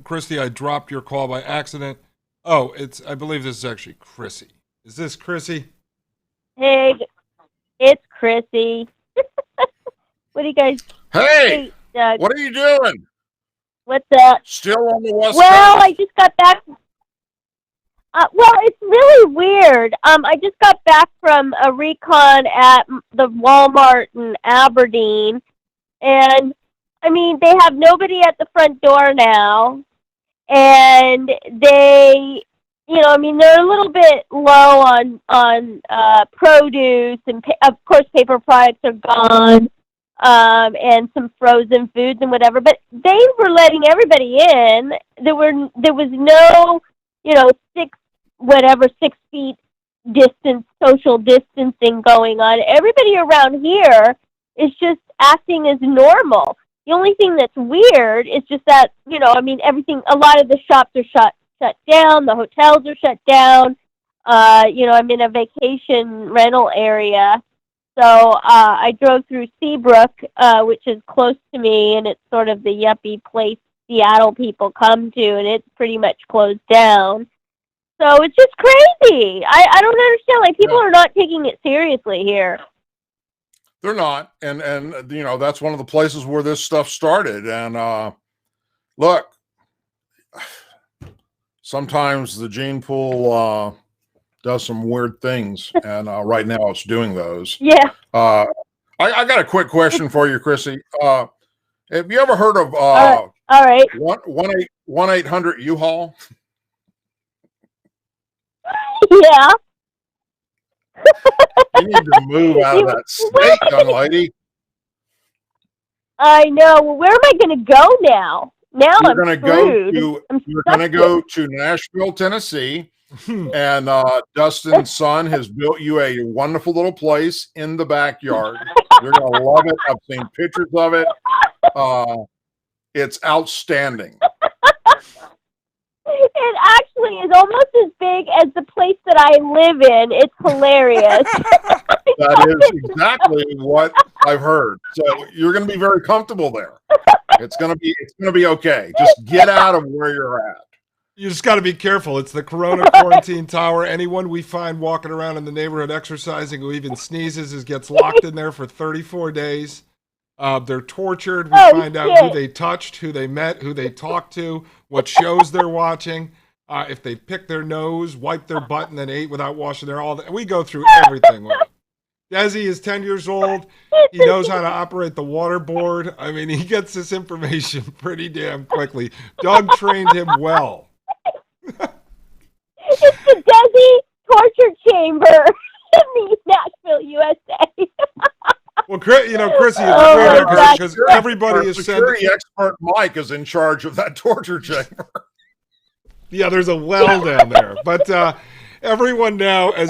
Christy, I dropped your call by accident. Oh, I believe this is actually Chrissy. Is this Chrissy? Hey, it's Chrissy. What do you guys? Hey, Doug. what are you doing? What's up? Still on the West Well, Coast? I just got back. Well, it's really weird. I just got back from a recon at the Walmart in Aberdeen, and I mean they have nobody at the front door now, and they, I mean they're a little bit low on produce, and of course paper products are gone, and some frozen foods and whatever. But they were letting everybody in. There was no, 6 feet social distancing going on. Everybody around here is just acting as normal. The only thing that's weird is just that, everything, a lot of the shops are shut down, the hotels are shut down. I'm in a vacation rental area. So I drove through Seabrook, which is close to me, and it's sort of the yuppie place Seattle people come to, and it's pretty much closed down. So it's just crazy. I don't understand. Like, people are not taking it seriously here. They're not, and that's one of the places where this stuff started. And look, sometimes the gene pool does some weird things, and right now it's doing those. Yeah. I got a quick question for you, Chrissy. Have you ever heard of All right. 1-800 U-Haul? Yeah. You need to move out of that state, young lady. I know. Well, where am I going to go now? Now You're I'm going to go to Nashville, Tennessee, and Dustin's son has built you a wonderful little place in the backyard. You're going to love it. I've seen pictures of it. It's outstanding. It actually is almost as big as the place that I live in. It's hilarious. That is exactly what I've heard. So you're going to be very comfortable there. It's going to be okay. Just get out of where you're at. You just got to be careful. It's the Corona Quarantine Tower. Anyone we find walking around in the neighborhood exercising who even sneezes gets locked in there for 34 days. They're tortured. We find out who they touched, who they met, who they talked to, what shows they're watching, if they picked their nose, wiped their butt, and then ate without washing their we go through everything with them. Desi is 10 years old. He knows how to operate the waterboard. I mean, he gets this information pretty damn quickly. Doug trained him well. It's the Desi torture chamber in Nashville, USA. Well, Chrissy, it's because everybody is security expert Mike is in charge of that torture chamber. Yeah, there's a well down there. But everyone now is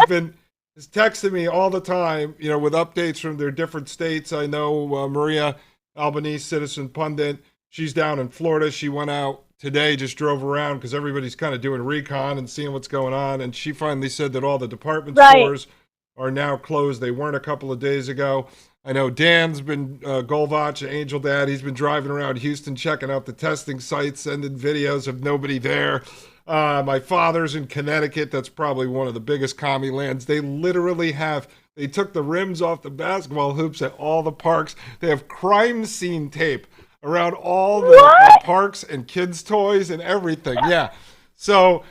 texting me all the time, with updates from their different states. I know Maria Albanese, Citizen Pundit, she's down in Florida. She went out today, just drove around because everybody's kind of doing recon and seeing what's going on. And she finally said that all the department stores are now closed. They weren't a couple of days ago. I know Dan's been Golvach, Angel Dad. He's been driving around Houston, checking out the testing sites, sending videos of nobody there. My father's in Connecticut. That's probably one of the biggest commie lands. They literally have. They took the rims off the basketball hoops at all the parks. They have crime scene tape around all the parks and kids' toys and everything. Yeah. So,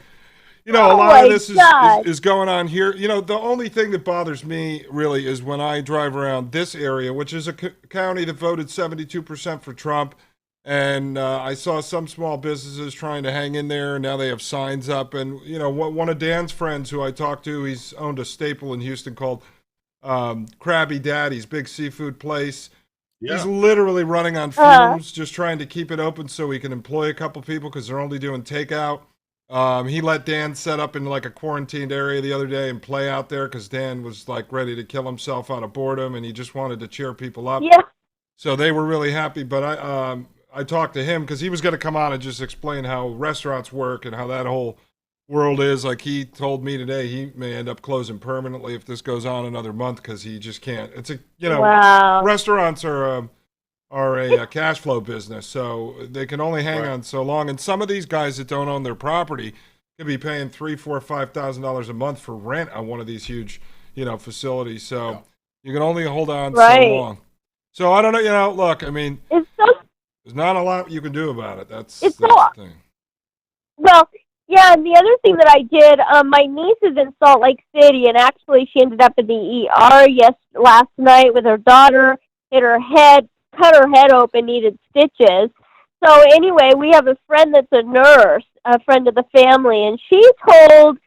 a lot of this is going on here. The only thing that bothers me really is when I drive around this area, which is a county that voted 72% for Trump. And I saw some small businesses trying to hang in there. And now they have signs up. And, one of Dan's friends who I talked to, he's owned a staple in Houston called Krabby Daddy's, big seafood place. Yeah. He's literally running on fumes, just trying to keep it open so he can employ a couple people because they're only doing takeout. He let Dan set up in like a quarantined area the other day and play out there because Dan was like ready to kill himself out of boredom and he just wanted to cheer people up. Yeah. So they were really happy. But I talked to him because he was going to come on and just explain how restaurants work and how that whole world is. Like he told me today, he may end up closing permanently if this goes on another month because he just can't. It's restaurants are a cash flow business, so they can only hang on so long. And some of these guys that don't own their property could be paying $3,000, $4,000, $5,000 a month for rent on one of these huge, facilities. So you can only hold on so long. So I don't know. Look, I mean, there's not a lot you can do about it. That's the thing. Well, yeah, and the other thing that I did, my niece is in Salt Lake City, and actually she ended up in the ER last night with her daughter, hit her head. Cut her head open, needed stitches. So anyway, we have a friend that's a nurse, a friend of the family, and she told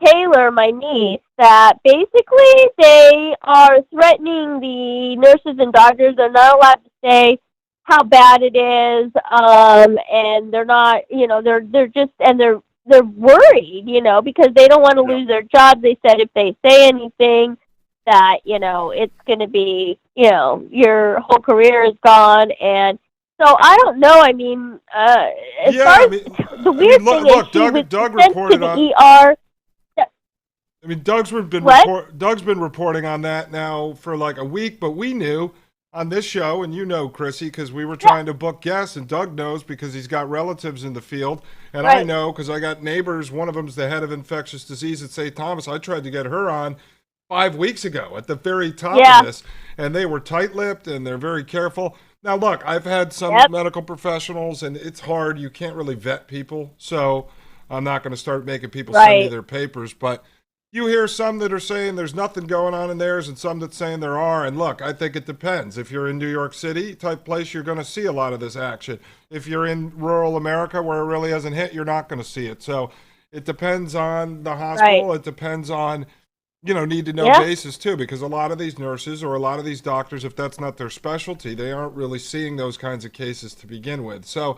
Taylor, my niece, that basically they are threatening the nurses and doctors. They're not allowed to say how bad it is, and they're not, they're worried, because they don't want to lose their jobs. They said if they say anything, that, it's going to be, your whole career is gone. And so I don't know. I mean, the weird thing is Doug reported on ER. I mean, Doug's been reporting on that now for like a week, but we knew on this show, and Chrissy, because we were trying to book guests, and Doug knows because he's got relatives in the field, and I know because I got neighbors. One of them's the head of infectious disease at St. Thomas. I tried to get her on 5 weeks ago at the very top of this, and they were tight-lipped and they're very careful. Now, look, I've had some medical professionals, and it's hard. You can't really vet people, so I'm not going to start making people send me their papers. But you hear some that are saying there's nothing going on in theirs and some that's saying there are. And look, I think it depends. If you're in New York City type place, you're going to see a lot of this action. If you're in rural America where it really hasn't hit, you're not going to see it. So it depends on the hospital. It depends on need to know basis too, because a lot of these nurses or a lot of these doctors, if that's not their specialty, they aren't really seeing those kinds of cases to begin with. So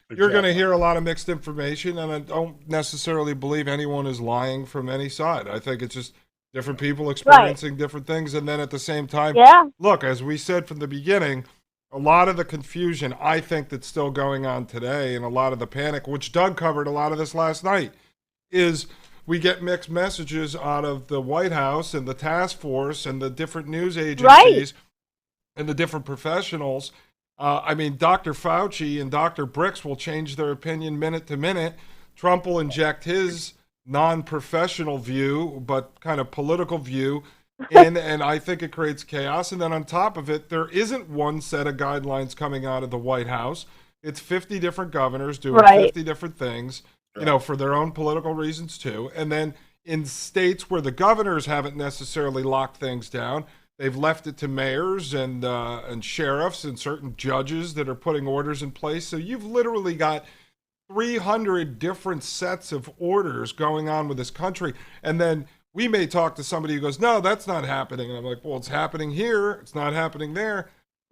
you're going to hear a lot of mixed information, and I don't necessarily believe anyone is lying from any side. I think it's just different people experiencing different things. And then at the same time, look, as we said from the beginning, a lot of the confusion I think that's still going on today and a lot of the panic, which Doug covered a lot of this last night, is we get mixed messages out of the White House and the task force and the different news agencies and the different professionals. I mean, Dr. Fauci and Dr. Bricks will change their opinion minute to minute. Trump will inject his non-professional view, but kind of political view in, and I think it creates chaos. And then on top of it, there isn't one set of guidelines coming out of the White House. It's 50 different governors doing 50 different things. For their own political reasons too. And then in states where the governors haven't necessarily locked things down, they've left it to mayors and sheriffs and certain judges that are putting orders in place. So you've literally got 300 different sets of orders going on with this country. And then we may talk to somebody who goes, no, that's not happening. And I'm like, well, it's happening here. It's not happening there.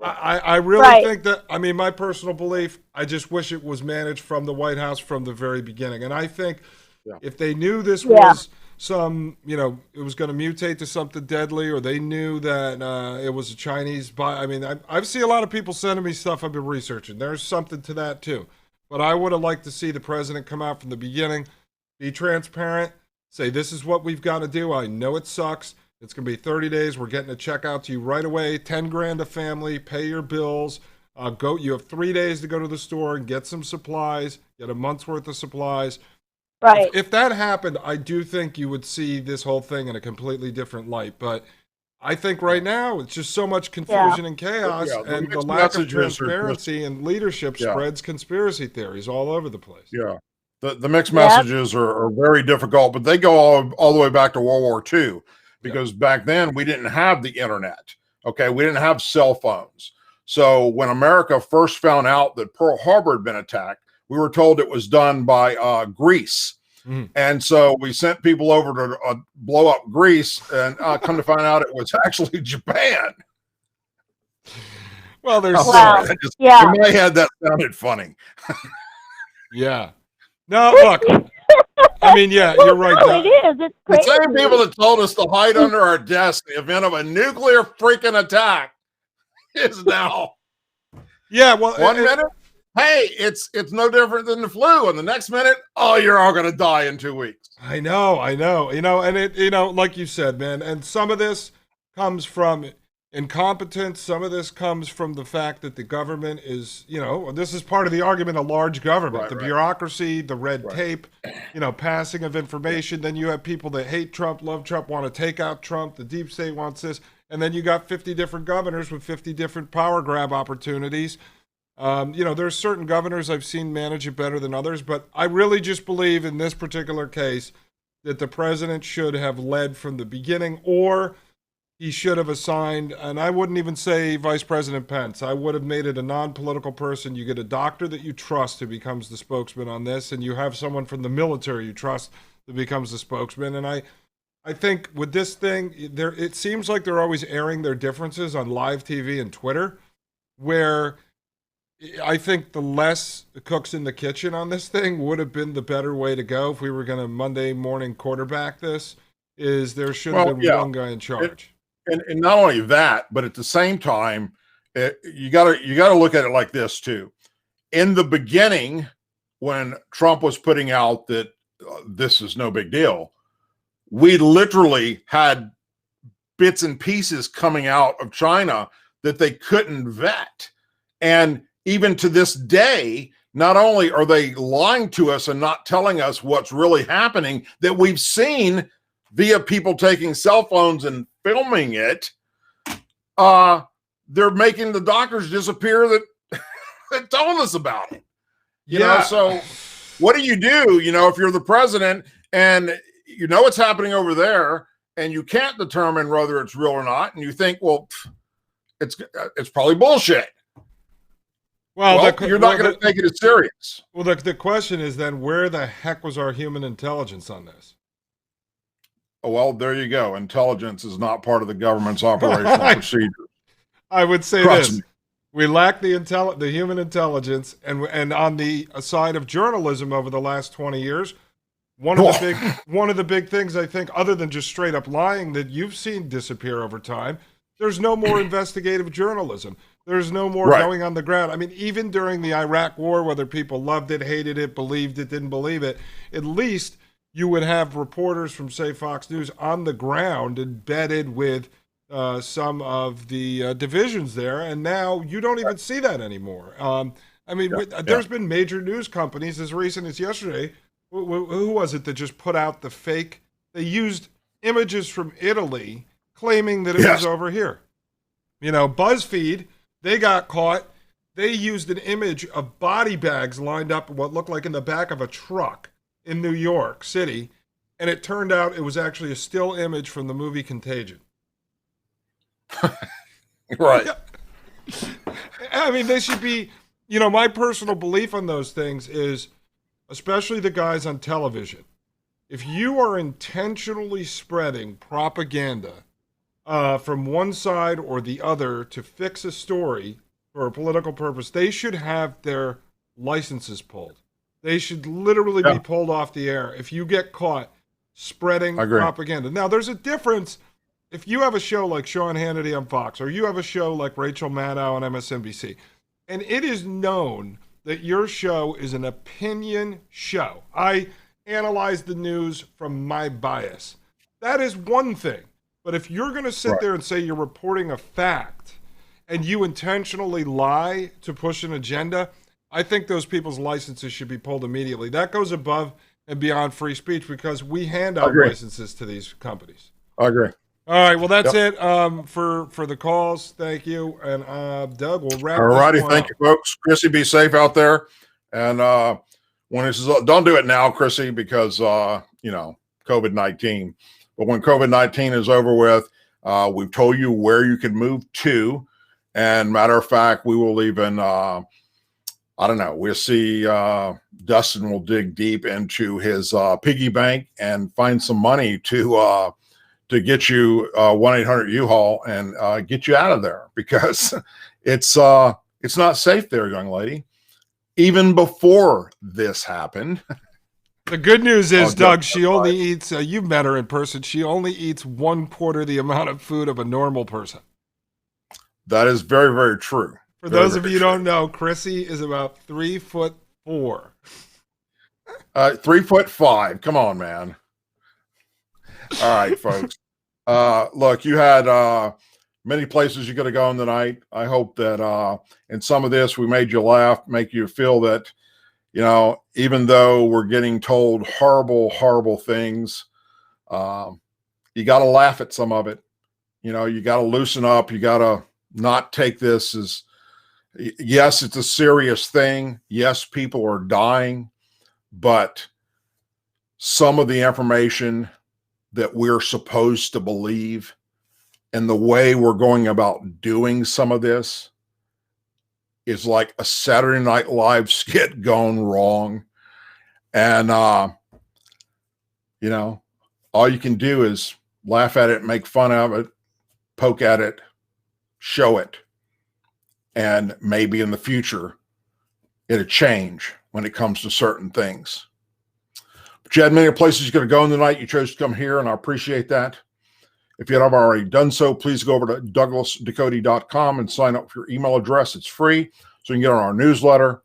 I really think that, I mean, my personal belief, I just wish it was managed from the White House from the very beginning. And I think if they knew this was some, it was going to mutate to something deadly, or they knew that it was a Chinese I mean, I've seen a lot of people sending me stuff I've been researching. There's something to that too. But I would have liked to see the president come out from the beginning, be transparent, say, this is what we've got to do. I know it sucks. It's going to be 30 days. We're getting a check out to you right away. 10 grand a family. Pay your bills. You have 3 days to go to the store and get some supplies. Get a month's worth of supplies. Right. If that happened, I do think you would see this whole thing in a completely different light. But I think right now it's just so much confusion and chaos, the and the mixed lack of messages are transparency and leadership spreads conspiracy theories all over the place. Yeah. The mixed messages are very difficult, but they go all the way back to World War II, because back then we didn't have the internet. Okay. We didn't have cell phones. So when America first found out that Pearl Harbor had been attacked, we were told it was done by Greece. And so we sent people over to blow up Greece, and come to find out it was actually Japan. Well, there's In my head, that sounded funny. Yeah. No, look. I mean, yeah, you're right. No, it is. It's The crazy. same people that told us to hide under our desks in the event of a nuclear freaking attack is now. Yeah, well, 1 minute, hey, it's no different than the flu, and the next minute, oh, you're all going to die in 2 weeks. I know, and like you said, man, and some of this comes from incompetence. Some of this comes from the fact that the government is, this is part of the argument of large government, the bureaucracy, the red tape, passing of information. Then you have people that hate Trump, love Trump, want to take out Trump. The deep state wants this. And then you got 50 different governors with 50 different power grab opportunities. There's certain governors I've seen manage it better than others, but I really just believe in this particular case that the president should have led from the beginning, or he should have assigned, and I wouldn't even say Vice President Pence. I would have made it a non-political person. You get a doctor that you trust who becomes the spokesman on this, and you have someone from the military you trust that becomes the spokesman. And I think with this thing, it seems like they're always airing their differences on live TV and Twitter, where I think the less cooks in the kitchen on this thing would have been the better way to go if we were going to Monday morning quarterback this, is there should have been one guy in charge. And not only that, but at the same time, you gotta look at it like this too. In the beginning, when Trump was putting out that this is no big deal, we literally had bits and pieces coming out of China that they couldn't vet. And even to this day, not only are they lying to us and not telling us what's really happening, that we've seen via people taking cell phones and filming it, they're making the doctors disappear that told us about it. You know, so what do? If you're the president and you know what's happening over there and you can't determine whether it's real or not, and you think, well, it's probably bullshit. Well, you're not going to take it as serious. Well, the question is then, where the heck was our human intelligence on this? Well, there you go. Intelligence is not part of the government's operational procedure. I would say this. We lack the human intelligence, and on the side of journalism over the last 20 years, one of the big things I think, other than just straight up lying, that you've seen disappear over time, there's no more investigative journalism. There's no more going on the ground. I mean, even during the Iraq War, whether people loved it, hated it, believed it, didn't believe it, at least you would have reporters from, say, Fox News on the ground embedded with some of the divisions there, and now you don't even see that anymore. There's been major news companies as recent as yesterday. Who was it that just put out the fake? They used images from Italy claiming that it was over here. BuzzFeed, they got caught. They used an image of body bags lined up what looked like in the back of a truck in New York City, and it turned out it was actually a still image from the movie Contagion. Right. I mean, they should be, my personal belief on those things is, especially the guys on television, if you are intentionally spreading propaganda from one side or the other to fix a story for a political purpose, they should have their licenses pulled. They should literally be pulled off the air if you get caught spreading propaganda. Now, there's a difference if you have a show like Sean Hannity on Fox, or you have a show like Rachel Maddow on MSNBC, and it is known that your show is an opinion show. I analyze the news from my bias. That is one thing. But if you're going to sit Right. there and say you're reporting a fact and you intentionally lie to push an agenda, I think those people's licenses should be pulled immediately. That goes above and beyond free speech because we hand out Agree. licenses to these companies. I agree. All right, well, that's Yep. it for the calls. Thank you. And Doug, we'll wrap All righty. this one Thank up. you, folks. Chrissy, be safe out there. And when this is, don't do it now, Chrissy, because, COVID-19. But when COVID-19 is over with, we've told you where you can move to. And matter of fact, we will even, I don't know, we'll see Dustin will dig deep into his piggy bank and find some money to get you 1-800-U-Haul and get you out of there because it's not safe there, young lady. Even before this happened. The good news is, Oh, Doug, she only eats, you've met her in person, she only eats 1/4 the amount of food of a normal person. That is very, very true. For Very, those of very you who true. don't know, Chrissy is about 3'4". 3'5". Come on, man. All right, folks. Look, you had many places you could have gone tonight. I hope that in some of this we made you laugh, make you feel that, even though we're getting told horrible, horrible things, you got to laugh at some of it. You got to loosen up. You got to not take this as, yes, it's a serious thing. Yes, people are dying, but some of the information that we're supposed to believe and the way we're going about doing some of this is like a Saturday Night Live skit gone wrong. And, all you can do is laugh at it, make fun of it, poke at it, show it. And maybe in the future, it'll change when it comes to certain things. But you had many places you could have gone tonight. You chose to come here, and I appreciate that. If you haven't already done so, please go over to douglasducote.com and sign up for your email address. It's free, so you can get on our newsletter.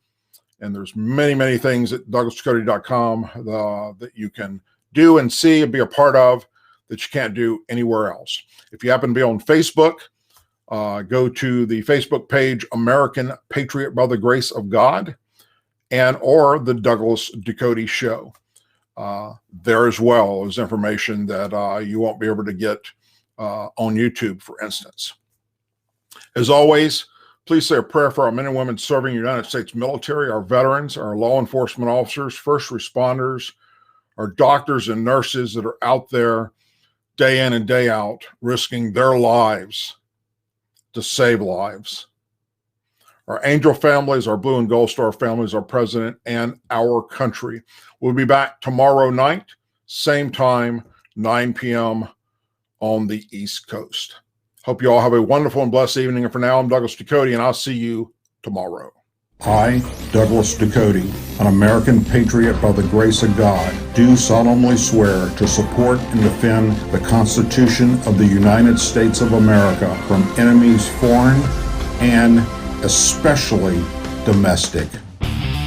And there's many, many things at douglasducote.com that you can do and see and be a part of that you can't do anywhere else. If you happen to be on Facebook, go to the Facebook page, American Patriot by the Grace of God, or the Douglas Ducote Show. There as well is information that you won't be able to get on YouTube, for instance. As always, please say a prayer for our men and women serving the United States military, our veterans, our law enforcement officers, first responders, our doctors and nurses that are out there day in and day out, risking their lives to save lives. Our angel families, our blue and gold star families, our president, and our country. We'll be back tomorrow night, same time, 9 p.m. on the East Coast. Hope you all have a wonderful and blessed evening. And for now, I'm Douglas Ducote, and I'll see you tomorrow. I, Douglas Ducote, an American patriot by the grace of God, do solemnly swear to support and defend the Constitution of the United States of America from enemies foreign and especially domestic.